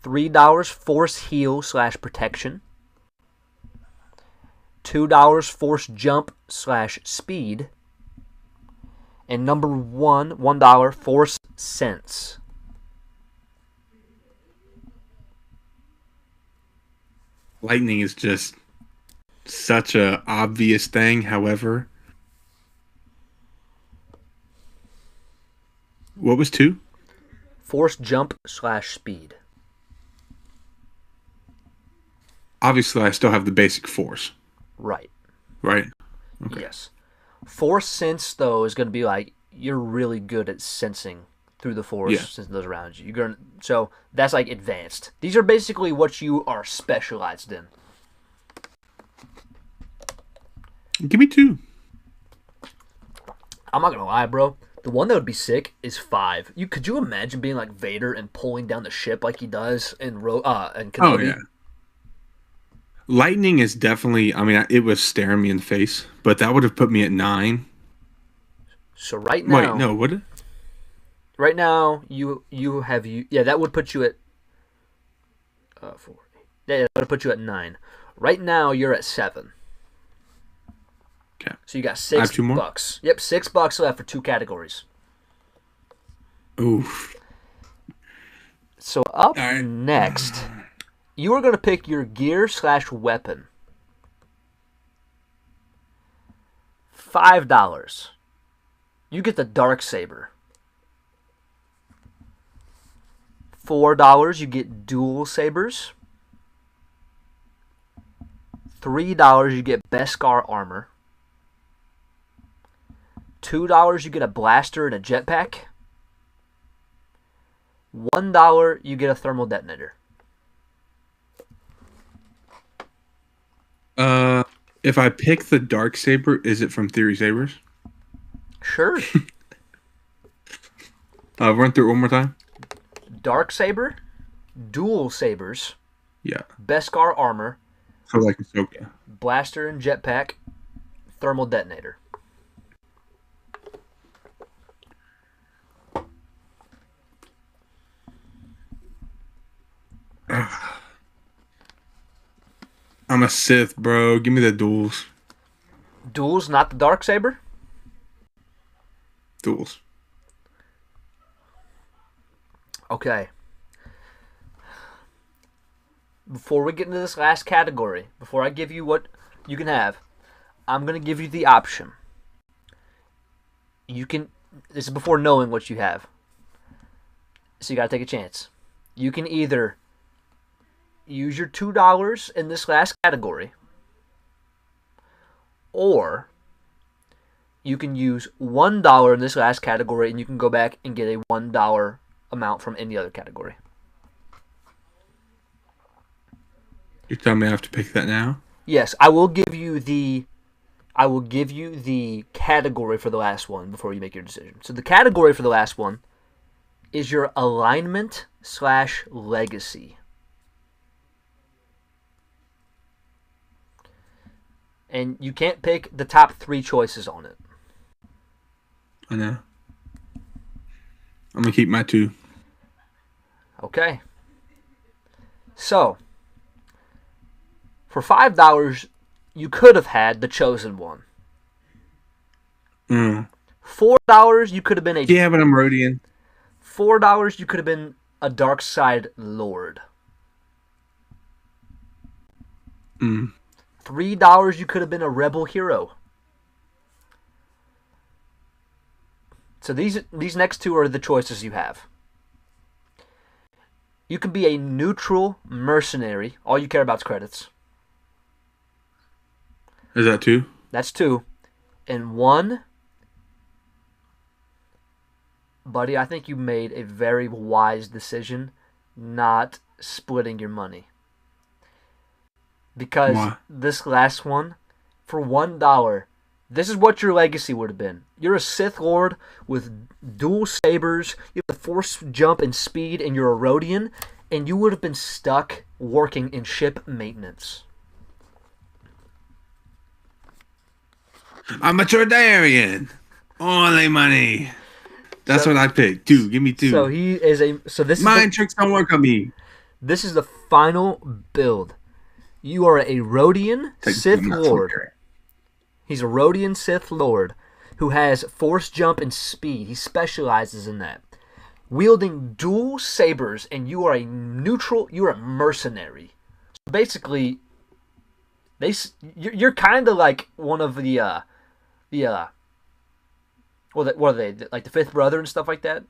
$3. Force heal/protection. $2. Force jump/speed. And number $1, Force sense. Lightning is just such a obvious thing. However, what was 2? Force jump/speed. Obviously, I still have the basic force. Right. Right? Okay. Yes. Force sense, though, is going to be like, you're really good at sensing through the force, sensing those around you. So that's like advanced. These are basically what you are specialized in. Give me 2. I'm not going to lie, bro. The one that would be sick is 5. Could you imagine being like Vader and pulling down the ship like he does in Kenobi? Oh yeah. Lightning is definitely. I mean, it was staring me in the face, but that would have put me at 9. So right now, wait, no, would it? Right now, yeah, that would put you at 4. Yeah, that would put you at 9. Right now, you're at 7. Okay. So you got $6. I have 2 more? Yep, $6 left for 2 categories. Oof. So up next, you are going to pick your gear/weapon. $5. You get the dark saber. $4, you get dual sabers. $3, you get Beskar armor. $2, you get a blaster and a jetpack. $1, you get a thermal detonator. If I pick the dark saber, is it from Theory Sabers? Sure. Run through it one more time. Dark saber, dual sabers, Yeah. Beskar armor, So like Ahsoka. blaster and jetpack, thermal detonator. I'm a Sith, bro. Give me the duels. Duals, not the dark saber? Duels. Okay. Before we get into this last category, before I give you what you can have, I'm going to give you the option. This is before knowing what you have. So you got to take a chance. You can either use your $2 in this last category, or you can use $1 in this last category and you can go back and get a $1 amount from any other category. You're telling me I have to pick that now? Yes, I will give you the category for the last one before you make your decision. So the category for the last one is your alignment/legacy. And you can't pick the top 3 choices on it. I know. I'm going to keep my 2. Okay. So, for $5, you could have had the chosen one. $4, you could have been a... Yeah, but I'm Rodian. $4, you could have been a dark side lord. $3, you could have been a rebel hero. So these next 2 are the choices you have. You can be a neutral mercenary. All you care about is credits. Is that 2? That's 2. And 1, buddy, I think you made a very wise decision not splitting your money. Because Why? this last one, for $1, this is what your legacy would have been. You're a Sith Lord with dual sabers, you have the Force jump and speed, and you're a Rodian, and you would have been stuck working in ship maintenance. I'm a Tordarian. Only money. That's what I picked. 2. Give me 2. So he is a... So this Mind tricks don't work on me. This is the final build. You are a Rodian Sith Lord. He's a Rodian Sith Lord who has Force jump and speed. He specializes in that. Wielding dual sabers, and you are a neutral. You're a mercenary. So basically, you're kind of like one of the what are they, like the fifth brother and stuff like that?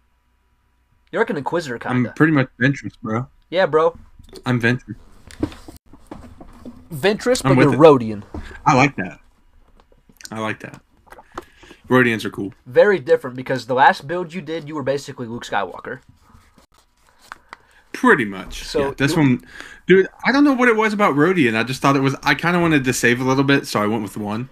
You're like an Inquisitor kind of. I'm pretty much Ventress, bro. Yeah, bro. I'm Ventress. Ventress, but you're Rodian. I like that. Rodians are cool. Very different, because the last build you did, you were basically Luke Skywalker. Pretty much. So yeah, this one, dude, I don't know what it was about Rodian. I just thought it was. I kind of wanted to save a little bit, so I went with 1.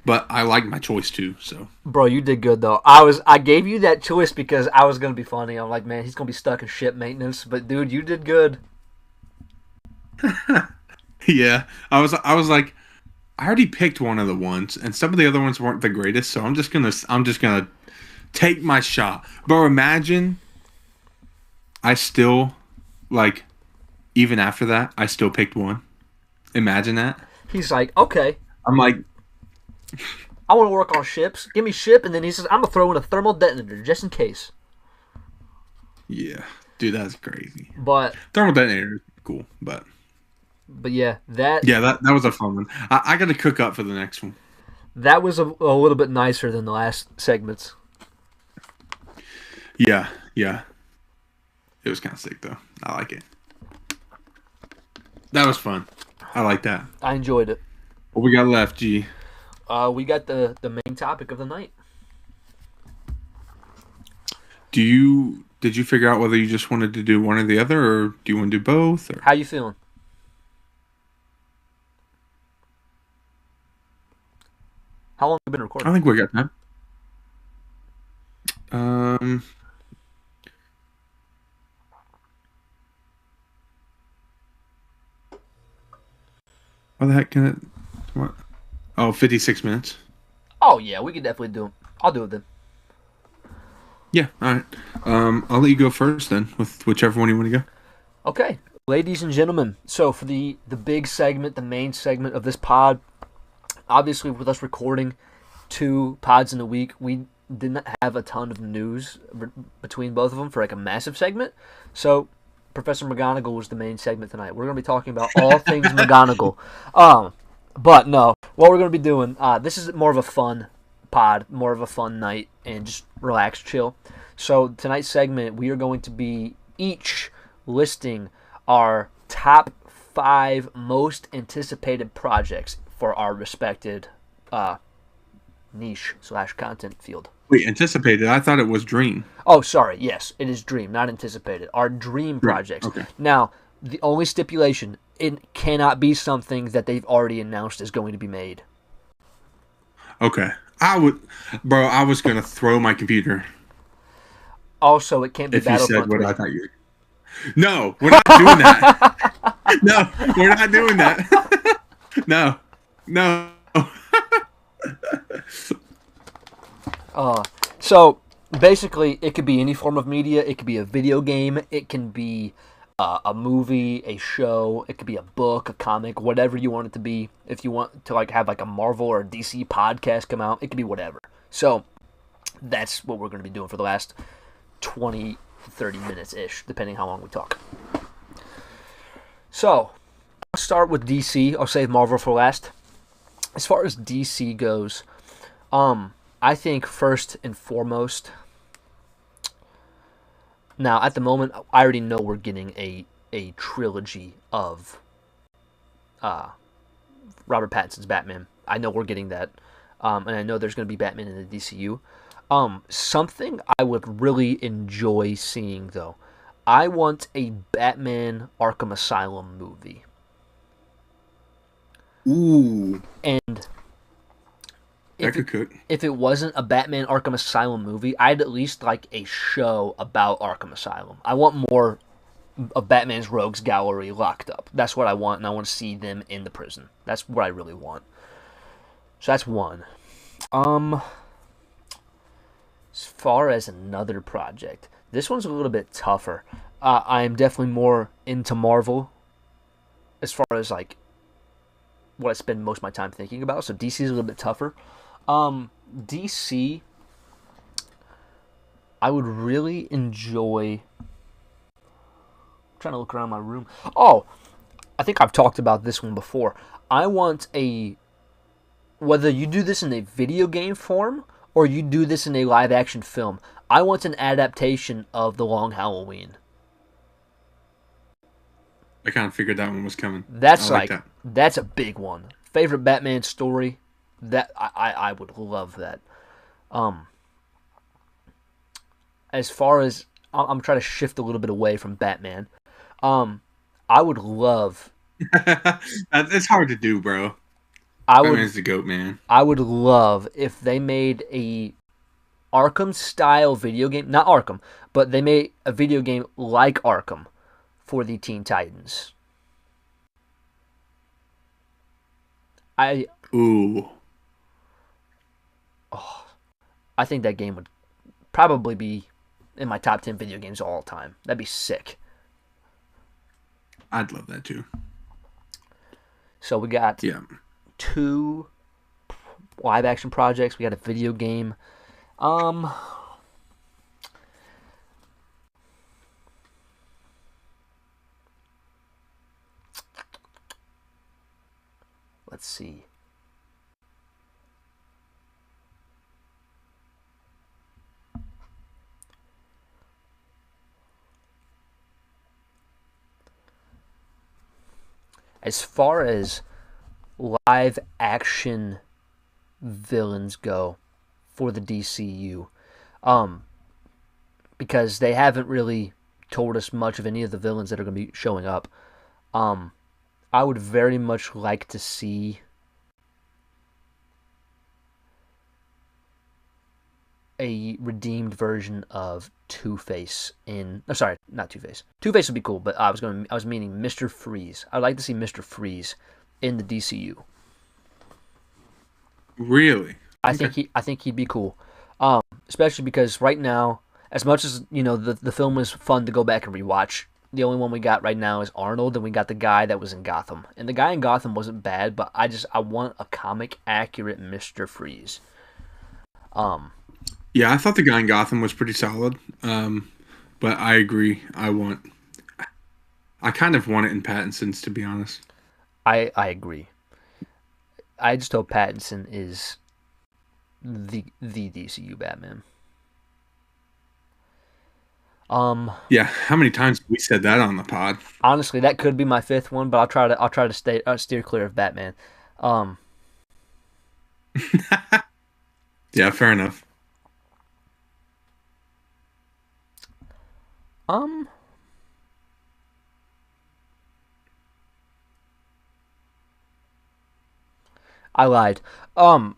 but I like my choice too. So, Bro, you did good though. I gave you that choice because I was gonna be funny. I'm like, man, he's gonna be stuck in ship maintenance. But dude, you did good. yeah, I was like, I already picked one of the ones, and some of the other ones weren't the greatest. So I'm just gonna take my shot. Bro, imagine I still like even after that, I still picked one. Imagine that. He's like, okay, I'm like, I want to work on ships. Give me ship, and then he says, I'm gonna throw in a thermal detonator just in case. yeah, dude, that's crazy. But Thermal detonator is cool, but yeah, that yeah, that was a fun one. I got to cook up for the next one. that was a little bit nicer than the last segments. Yeah, yeah, it was kind of sick though. I like it. That was fun. I like that. I enjoyed it. What we got left, G? We got the main topic of the night. Did you figure out whether you just wanted to do one or the other, or do you want to do both? Or? How you feeling? How long have you been recording? I think we got time. Um, what the heck can it? What? Oh, 56 minutes. Oh yeah, we could definitely do it. I'll do it then. Yeah, all right. I'll let you go first then, with whichever one you want to go. Okay, ladies and gentlemen. So for the big segment, the main segment of this pod, obviously with us recording 2 pods in a week, we didn't have a ton of news between both of them for like a massive segment. So Professor McGonagall was the main segment tonight. We're going to be talking about all things McGonagall. But no, what we're going to be doing, this is more of a fun pod, more of a fun night, and just relax, chill. So tonight's segment, we are going to be each listing our top 5 most anticipated projects for our respected niche/content field. Wait, anticipated? I thought it was Dream. Oh, sorry. Yes, it is Dream, not anticipated. Our dream projects. Okay. Now, the only stipulation, it cannot be something that they've already announced is going to be made. Okay. I was gonna throw my computer Also, it can't be if you Battlefront said what 3. I thought you. No, we're not doing that. No, we're not doing that. No, no. So, basically, it could be any form of media. It could be a video game. It can be a movie, a show. It could be a book, a comic, whatever you want it to be. If you want to like have like a Marvel or a DC podcast come out, it could be whatever. So, that's what we're going to be doing for the last 20, 30 minutes-ish, depending how long we talk. So, I'll start with DC. I'll save Marvel for last. As far as DC goes, I think first and foremost, now at the moment, I already know we're getting a trilogy of Robert Pattinson's Batman. I know we're getting that, and I know there's going to be Batman in the DCU. Something I would really enjoy seeing, though, I want a Batman Arkham Asylum movie. Ooh. And if it wasn't a Batman Arkham Asylum movie, I'd at least like a show about Arkham Asylum. I want more of Batman's rogues gallery locked up. That's what I want, and I want to see them in the prison. That's what I really want. So that's one. As far as another project, this one's a little bit tougher. I am definitely more into Marvel as far as like what I spend most of my time thinking about. So DC is a little bit tougher. DC, I would really enjoy. I'm trying to look around my room. Oh, I think I've talked about this one before. I want whether you do this in a video game form or you do this in a live action film, I want an adaptation of The Long Halloween. I kind of figured that one was coming. That's that's a big one. Favorite Batman story. That I would love that. As far as I'm trying to shift a little bit away from Batman, I would love. It's hard to do, bro. I would Batman's the GOAT, man. I would love if they made a Arkham style video game, not Arkham, but they made a video game like Arkham for the Teen Titans. I Ooh. I think that game would probably be in my top 10 video games of all time. That'd be sick. I'd love that too. So we got Yeah. 2 live action projects. We got a video game. Let's see. As far as live action villains go for the DCU, because they haven't really told us much of any of the villains that are going to be showing up. I would very much like to see a redeemed version of Two-Face in. Oh, sorry, not Two-Face. Two-Face would be cool, but I was meaning Mr. Freeze. I'd like to see Mr. Freeze in the DCU. Really? I think he'd be cool. Especially because right now, as much as the film was fun to go back and rewatch, the only one we got right now is Arnold, and we got the guy that was in Gotham. And the guy in Gotham wasn't bad, but I want a comic accurate Mr. Freeze. Yeah, I thought the guy in Gotham was pretty solid. But I agree. I kind of want it in Pattinson's, to be honest. I agree. I just hope Pattinson is the DCU Batman. Yeah, how many times have we said that on the pod? Honestly, that could be my 5th one, but I'll try to steer clear of Batman. Yeah, fair enough. I lied. I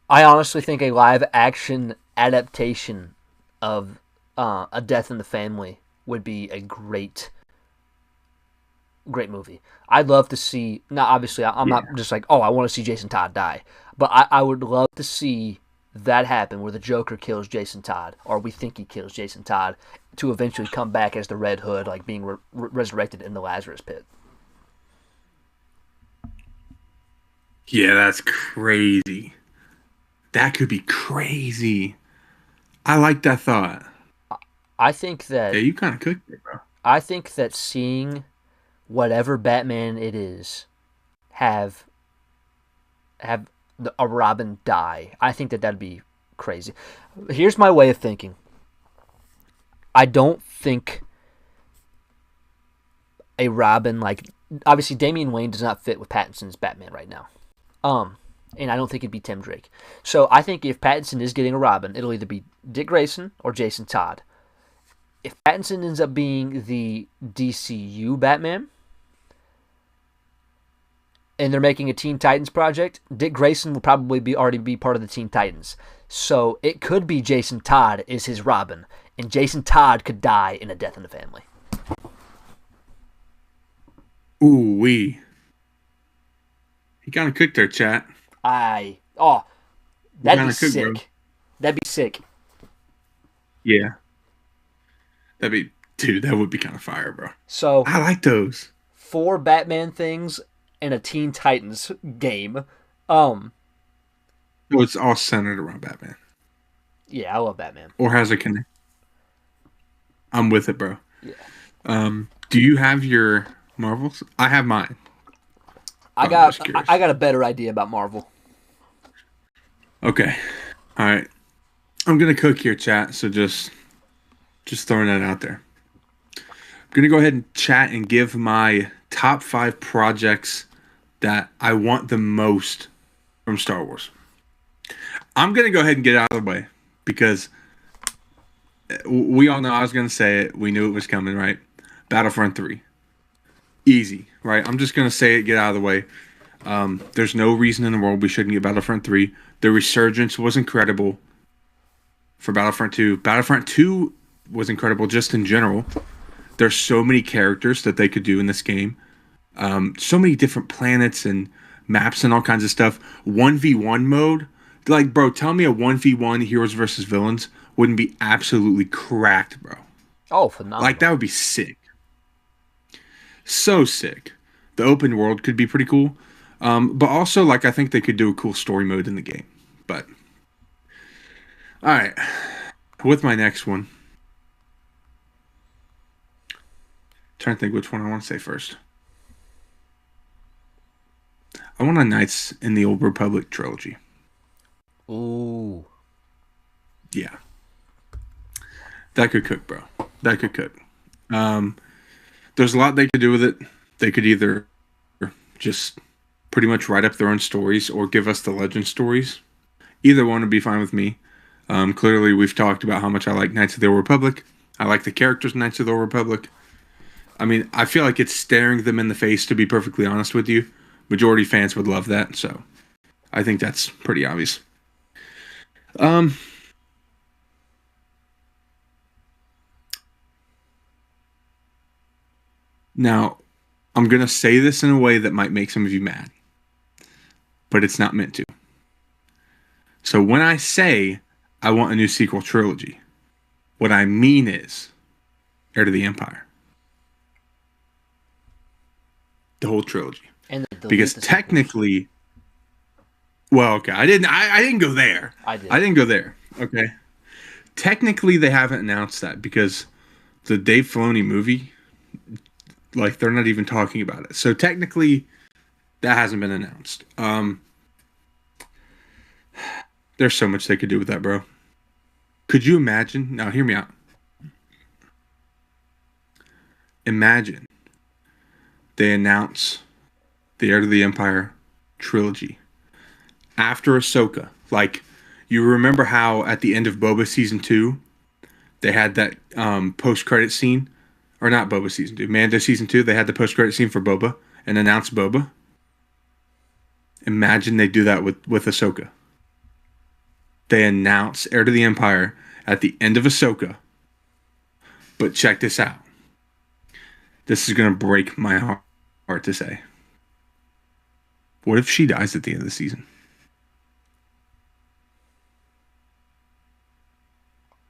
honestly think a live action adaptation of A Death in the Family would be a great movie. I'd love to see. Now, obviously, I'm not just like, oh, I want to see Jason Todd die, but I would love to see that happen where the Joker kills Jason Todd, or we think he kills Jason Todd, to eventually come back as the Red Hood, like being resurrected in the Lazarus Pit. Yeah, that's crazy. That could be crazy. I like that thought. I think that. Yeah, you kind of cooked it, bro. I think that seeing whatever Batman it is have a Robin die, I think that'd be crazy. Here's my way of thinking. I don't think a Robin, like, obviously Damian Wayne does not fit with Pattinson's Batman right now. And I don't think it'd be Tim Drake. So I think if Pattinson is getting a Robin, it'll either be Dick Grayson or Jason Todd. If Pattinson ends up being the DCU Batman, and they're making a Teen Titans project, Dick Grayson will probably already be part of the Teen Titans. So it could be Jason Todd is his Robin, and Jason Todd could die in A Death in the Family. Ooh wee. He kind of cooked there, chat. That'd be sick. Bro. That'd be sick. Yeah. That would be kind of fire, bro. So I like those. 4 Batman things in a Teen Titans game. So it's all centered around Batman. Yeah, I love Batman. Or has a connect. I'm with it, bro. Yeah. Do you have your Marvels? I have mine. I got a better idea about Marvel. Okay. All right. I'm gonna cook here, chat. So just throwing that out there. I'm gonna go ahead and chat and give my top 5 projects that I want the most from Star Wars. I'm gonna go ahead and get out of the way because we all know I was gonna say it. We knew it was coming, right? Battlefront 3. Easy, right? I'm just gonna say it, get out of the way. There's no reason in the world we shouldn't get Battlefront 3. The resurgence was incredible for Battlefront 2. Battlefront 2 was incredible just in general. There's so many characters that they could do in this game. So many different planets and maps and all kinds of stuff. 1v1 mode. Like, bro, tell me a 1v1 heroes versus villains wouldn't be absolutely cracked, bro. Oh, phenomenal. Like, that would be sick. So sick. The open world could be pretty cool. But also, like, I think they could do a cool story mode in the game. But, all right. With my next one. Trying to think which one I want to say first. I want a Knights in the Old Republic trilogy. Ooh. Yeah. That could cook, bro. That could cook. There's a lot they could do with it. They could either just pretty much write up their own stories or give us the legend stories. Either one would be fine with me. Clearly, we've talked about how much I like Knights of the Old Republic. I like the characters in Knights of the Old Republic. I mean, I feel like it's staring them in the face, to be perfectly honest with you. Majority fans would love that, so I think that's pretty obvious. Now, I'm going to say this in a way that might make some of you mad, but it's not meant to. So when I say I want a new sequel trilogy, what I mean is Heir to the Empire. The whole trilogy. Because technically, well, okay, I didn't go there. I didn't go there. Okay. Technically, they haven't announced that because the Dave Filoni movie, like, they're not even talking about it. So technically, that hasn't been announced. There's so much they could do with that, bro. Could you imagine? Now, hear me out. Imagine they announce the Heir to the Empire trilogy after Ahsoka. Like, you remember how at the end of Boba Season 2, they had that post-credit scene? Or not Boba Season 2, Mando Season 2, they had the post-credit scene for Boba and announced Boba. Imagine they do that with Ahsoka. They announce Heir to the Empire at the end of Ahsoka. But check this out. This is going to break my heart to say. What if she dies at the end of the season?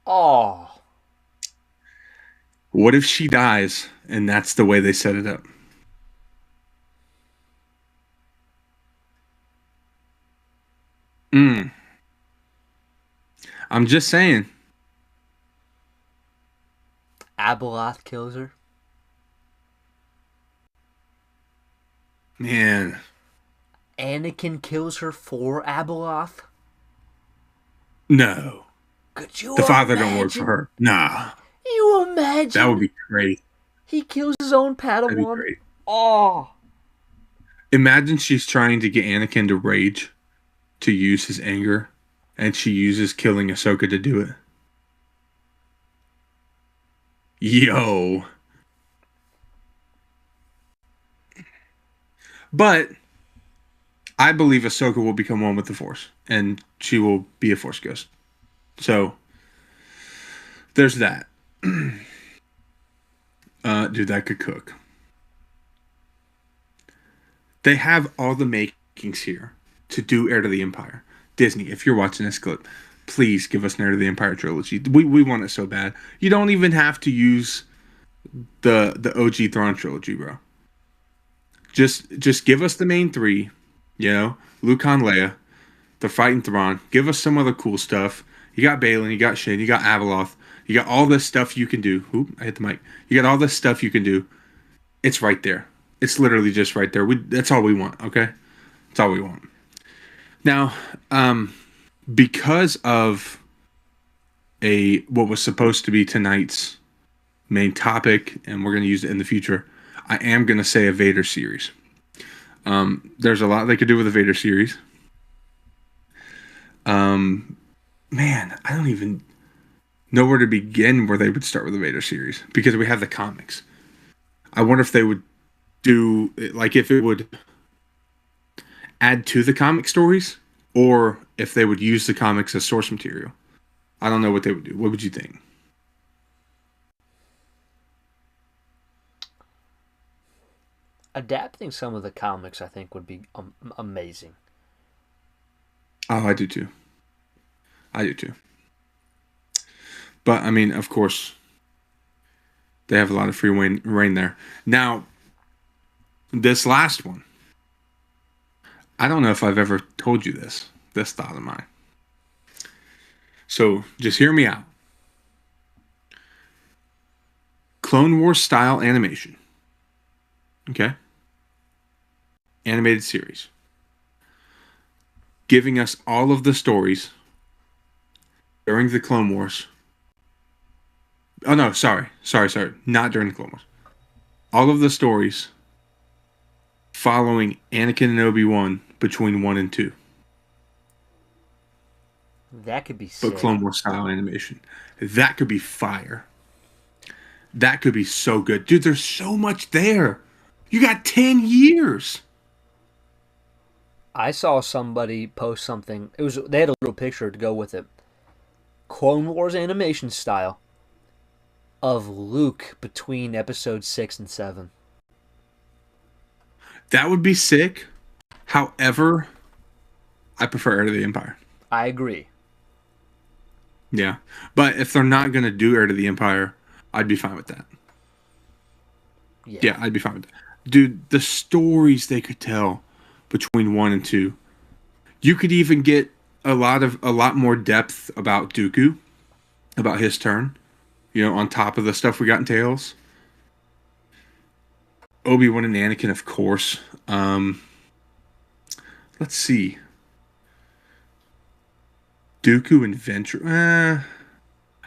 Oh. What if she dies and that's the way they set it up? I'm just saying. Abeloth kills her. Man. Anakin kills her for Abeloth? No. Could you The father imagine? don't work for her. Nah. You imagine? That would be great. He kills his own Padawan. That'd be great. Oh. Imagine she's trying to get Anakin to rage, to use his anger, and she uses killing Ahsoka to do it. Yo. But I believe Ahsoka will become one with the Force, and she will be a Force ghost. So, there's that. Dude, that could cook. They have all the makings here to do Heir to the Empire. Disney, if you're watching this clip, please give us an Heir to the Empire trilogy. We want it so bad. You don't even have to use the OG Thrawn trilogy, bro. Just give us the main three, you know, Luke, Han, Leia, the fighting Thrawn. Give us some other cool stuff. You got Balin, you got Shin, you got Abeloth. You got all this stuff you can do. Oop, I hit the mic. You got all this stuff you can do. It's right there. It's literally just right there. That's all we want, okay? That's all we want. Now, because of what was supposed to be tonight's main topic, and we're going to use it in the future, I am going to say a Vader series. There's a lot they could do with a Vader series. Man, I don't even know where to begin where they would start with a Vader series, because we have the comics. I wonder if they would do, like, if it would add to the comic stories, or if they would use the comics as source material. I don't know what they would do. What would you think? Adapting some of the comics, I think, would be amazing. Oh, I do too. I do too. But I mean, of course, they have a lot of free reign there. Now, this last one, I don't know if I've ever told you this thought of mine. So just hear me out. Clone Wars style animation. Okay? Animated series. Giving us all of the stories during the Clone Wars. Oh no, sorry. Not during the Clone Wars. All of the stories following Anakin and Obi-Wan between 1 and 2. That could be sick. But Clone Wars style animation. That could be fire. That could be so good. Dude, there's so much there. You got 10 years. I saw somebody post something. They had a little picture to go with it. Clone Wars animation style of Luke between episodes 6 and 7. That would be sick. However, I prefer Heir to the Empire. I agree. Yeah. But if they're not going to do Heir to the Empire, I'd be fine with that. Yeah, I'd be fine with that. Dude, the stories they could tell between 1 and 2. You could even get a lot more depth about Dooku, about his turn, on top of the stuff we got in Tales. Obi-Wan and Anakin, of course. Let's see. Dooku and Ventress.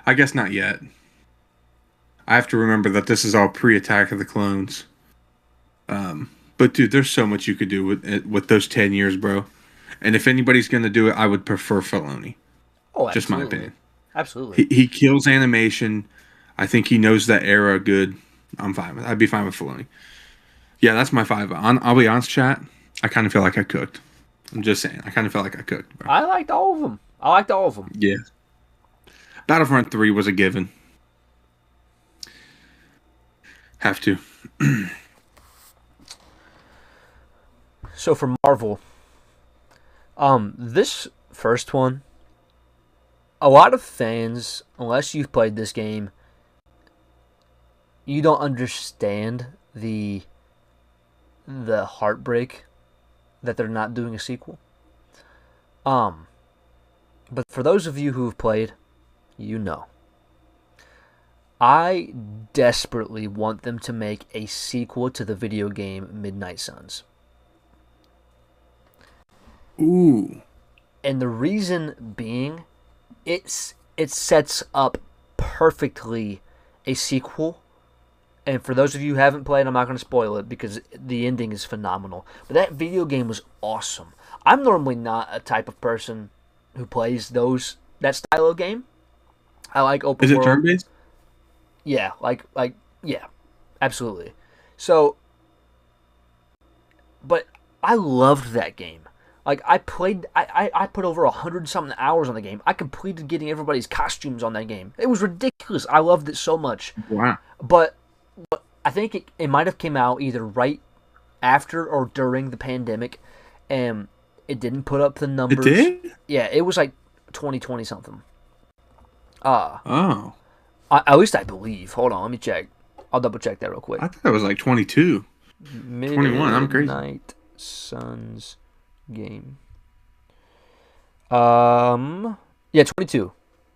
I guess not yet. I have to remember that this is all pre-Attack of the Clones. But dude, there's so much you could do with those 10 years, bro. And if anybody's going to do it, I would prefer Filoni. Oh, absolutely. Just my opinion. Absolutely. He kills animation. I think he knows that era good. I'm fine with it. I'd be fine with Filoni. Yeah, that's my 5. I'll be honest, chat. I kind of feel like I cooked. I'm just saying. I kind of felt like I cooked, bro. I liked all of them. Yeah. Battlefront 3 was a given. Have to. So for Marvel, this first one, a lot of fans, unless you've played this game, you don't understand the heartbreak that they're not doing a sequel. But for those of you who have played, you know. I desperately want them to make a sequel to the video game Midnight Suns. Ooh. And the reason being, it sets up perfectly a sequel. And for those of you who haven't played, I'm not going to spoil it because the ending is phenomenal. But that video game was awesome. I'm normally not a type of person who plays that style of game. I like open world. Is it turn-based? Yeah, yeah, absolutely. So, but I loved that game. Like, I put over 100-something hours on the game. I completed getting everybody's costumes on that game. It was ridiculous. I loved it so much. Wow. But I think it might have came out either right after or during the pandemic, and it didn't put up the numbers. It did? Yeah, it was like 2020 something. Oh. At least I believe. Hold on, let me check. I'll double check that real quick. I thought it was like 22. 21, I'm crazy. Midnight Suns game. Yeah, 22.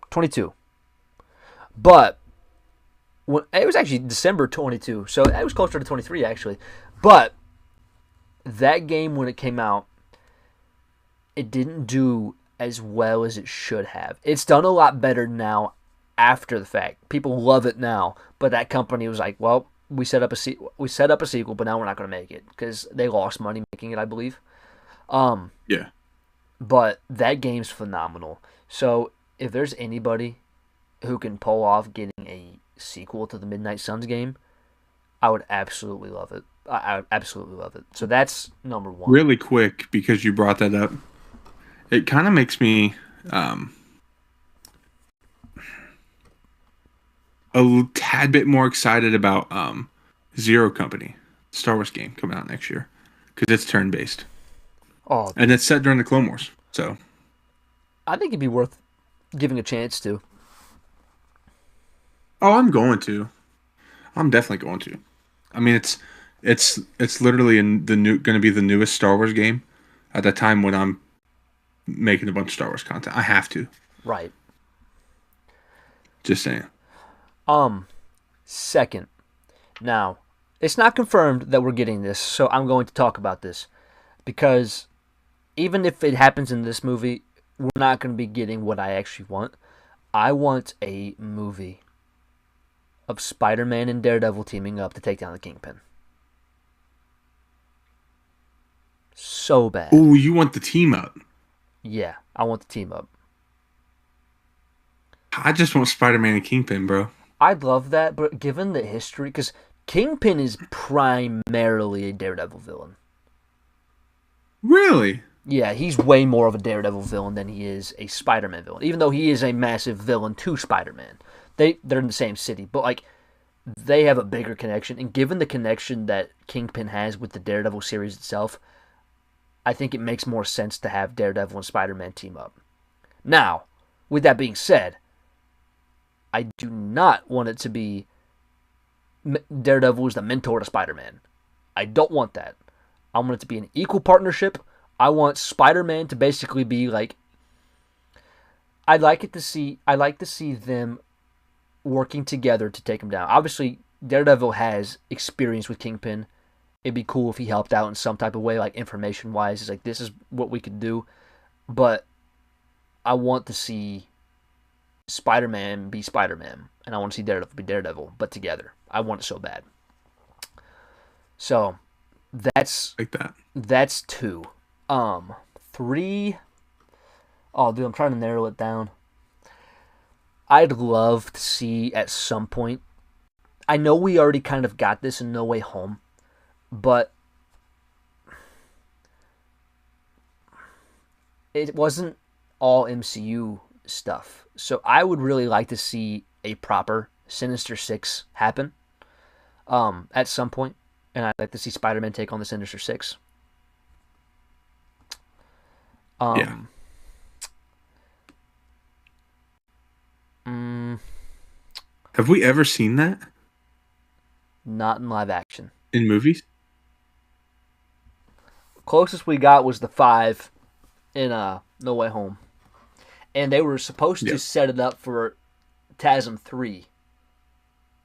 22. But it was actually December 22, so it was closer to 23 actually. But that game, when it came out, it didn't do as well as it should have. It's done a lot better now after the fact. People love it now, but that company was like, well, we set up a sequel, but now we're not going to make it because they lost money making it, I believe. Yeah. But that game's phenomenal. So if there's anybody who can pull off getting a sequel to the Midnight Suns game, I would absolutely love it. I absolutely love it. So that's number one. Really quick, because you brought that up, it kind of makes me tad bit more excited about Zero Company, Star Wars game coming out next year, because it's turn based. Oh, And it's set during the Clone Wars, so I think it'd be worth giving a chance to. oh, I'm going to. I'm definitely going to. I mean, it's literally going to be the newest Star Wars game at the time when I'm making a bunch of Star Wars content. I have to. Right. Just saying. Second. Now, it's not confirmed that we're getting this, so I'm going to talk about this because even if it happens in this movie, we're not going to be getting what I actually want. I want a movie of Spider-Man and Daredevil teaming up to take down the Kingpin. So bad. Oh, you want the team up? Yeah, I want the team up. I just want Spider-Man and Kingpin, bro. I'd love that, but given the history, because Kingpin is primarily a Daredevil villain. Really? Yeah, he's way more of a Daredevil villain than he is a Spider-Man villain. Even though he is a massive villain to Spider-Man. They're in the same city, but like they have a bigger connection. And given the connection that Kingpin has with the Daredevil series itself, I think it makes more sense to have Daredevil and Spider-Man team up. Now, with that being said, I do not want it to be Daredevil is the mentor to Spider-Man. I don't want that. I want it to be an equal partnership. I want Spider-Man to basically be like, I'd like to see them working together to take him down. Obviously, Daredevil has experience with Kingpin. It'd be cool if he helped out in some type of way, like information-wise. It's like, this is what we could do. But I want to see Spider-Man be Spider-Man. And I want to see Daredevil be Daredevil, but together. I want it so bad. So, that's... Like that. That's 2. 3... Oh, dude, I'm trying to narrow it down. I'd love to see at some point... I know we already kind of got this in No Way Home, but it wasn't all MCU stuff. So I would really like to see a proper Sinister Six happen at some point, and I'd like to see Spider-Man take on the Sinister Six. Yeah. Have we ever seen that? Not in live action. In movies? Closest we got was the 5 in No Way Home. And they were supposed to set it up for TASM 3.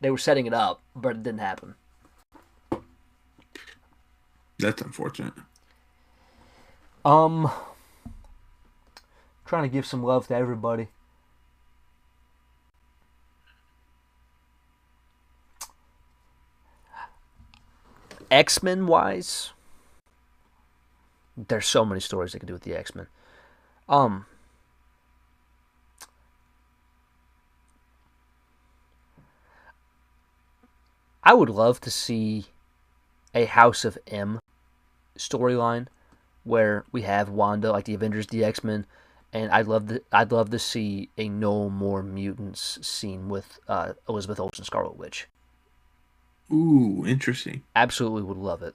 They were setting it up, but it didn't happen. That's unfortunate. Trying to give some love to everybody. X-Men wise, there's so many stories they could do with the X-Men. I would love to see a House of M storyline where we have Wanda, like the Avengers, the X-Men, and I'd love to see a No More Mutants scene with Elizabeth Olsen, Scarlet Witch. Ooh, interesting. Absolutely would love it.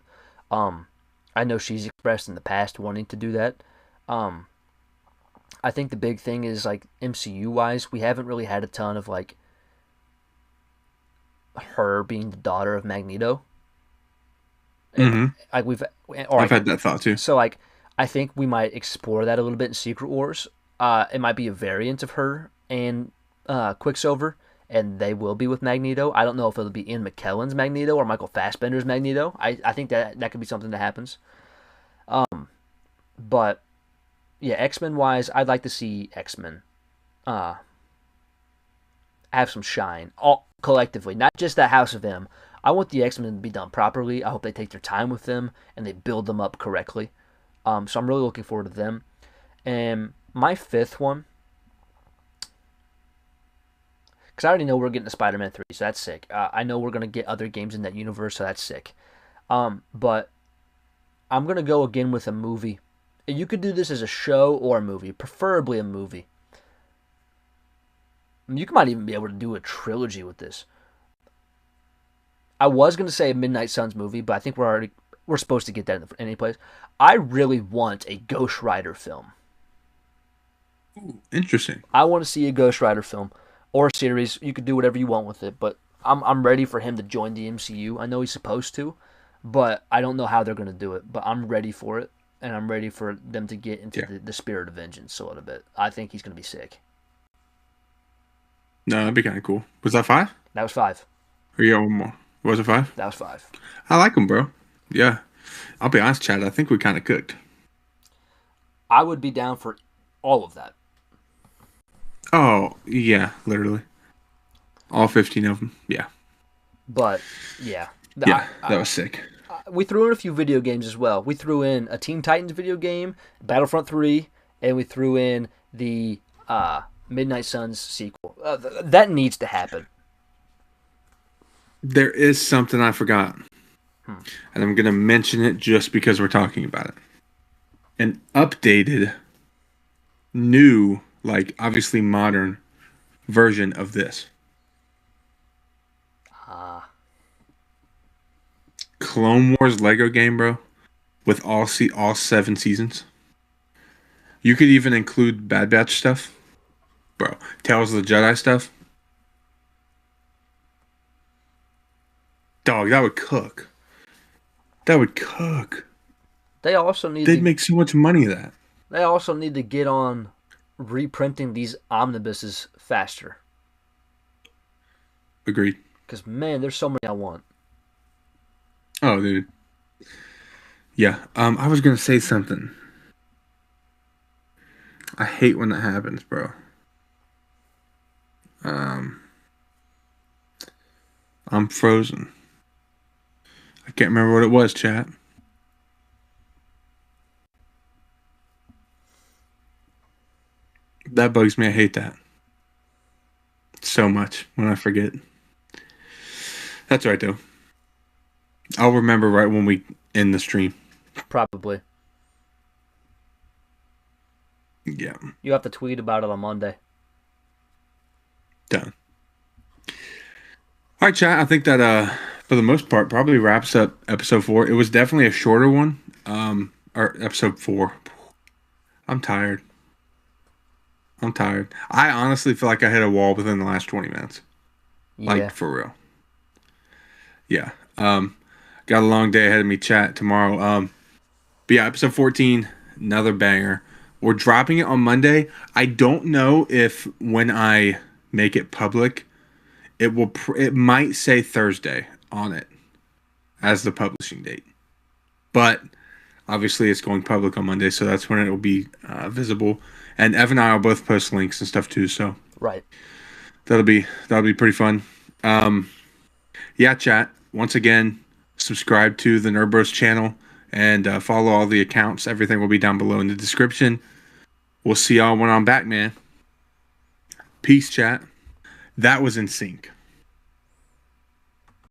I know she's expressed in the past wanting to do that. I think the big thing is, like, MCU-wise, we haven't really had a ton of, like, her being the daughter of Magneto. Mm-hmm. Like I've had that thought too. So, like, I think we might explore that a little bit in Secret Wars. It might be a variant of her and Quicksilver, and they will be with Magneto. I don't know if it'll be Ian McKellen's Magneto or Michael Fassbender's Magneto. I think that could be something that happens. But yeah, X-Men wise, I'd like to see X-Men have some shine, all collectively, not just that House of M. I want the X-Men to be done properly. I hope they take their time with them and they build them up correctly. So I'm really looking forward to them. And my 5th one, because I already know we're getting to Spider-Man 3, so that's sick. I know we're going to get other games in that universe, so that's sick. But I'm gonna go again with a movie. You could do this as a show or a movie, preferably a movie. You might even be able to do a trilogy with this. I was gonna say a Midnight Suns movie, but I think we're supposed to get that in any place. I really want a Ghost Rider film. Ooh, interesting. I want to see a Ghost Rider film or a series. You could do whatever you want with it, but I'm ready for him to join the MCU. I know he's supposed to, but I don't know how they're gonna do it. But I'm ready for it, and I'm ready for them to get into the spirit of vengeance a little bit. I think he's gonna be sick. No, that'd be kind of cool. Was that 5? That was 5. Or you got one more? Was it 5? That was 5. I like him, bro. Yeah. I'll be honest, Chad. I think we kind of cooked. I would be down for all of that. Oh, yeah, literally. All 15 of them. Yeah. But, yeah. Yeah, that was sick. We threw in a few video games as well. We threw in a Teen Titans video game, Battlefront 3, and we threw in the Midnight Suns sequel. That needs to happen. There is something I forgot. And I'm going to mention it just because we're talking about it. An updated, new, like obviously modern version of this. Clone Wars Lego game, bro, with all 7 seasons. You could even include Bad Batch stuff, bro. Tales of the Jedi stuff. Dog, that would cook. That would cook. They also need. They'd make so much money of that. They also need to get on reprinting these omnibuses faster. Agreed. Because man, there's so many I want. Oh, dude. Yeah. I was gonna say something. I hate when that happens, bro. I'm frozen. I can't remember what it was, chat. That bugs me. I hate that so much when I forget. That's right, though. I'll remember right when we end the stream. Probably. Yeah. You have to tweet about it on Monday. Done. All right, chat. I think that for the most part probably wraps up episode 4. It was definitely a shorter one. Or episode 4. I'm tired. I honestly feel like I hit a wall within the last 20 minutes. Yeah. Like, for real. Yeah. Got a long day ahead of me, chat, tomorrow. But yeah, episode 14, another banger. We're dropping it on Monday. I don't know if when I make it public, it might say Thursday on it as the publishing date. But obviously it's going public on Monday, so that's when it will be visible. And Evan and I will both post links and stuff too, so right. That'll be pretty fun. Yeah, chat. Once again, subscribe to the Nerd Bros channel and follow all the accounts. Everything will be down below in the description. We'll see y'all when I'm back, man. Peace, chat. That was in sync.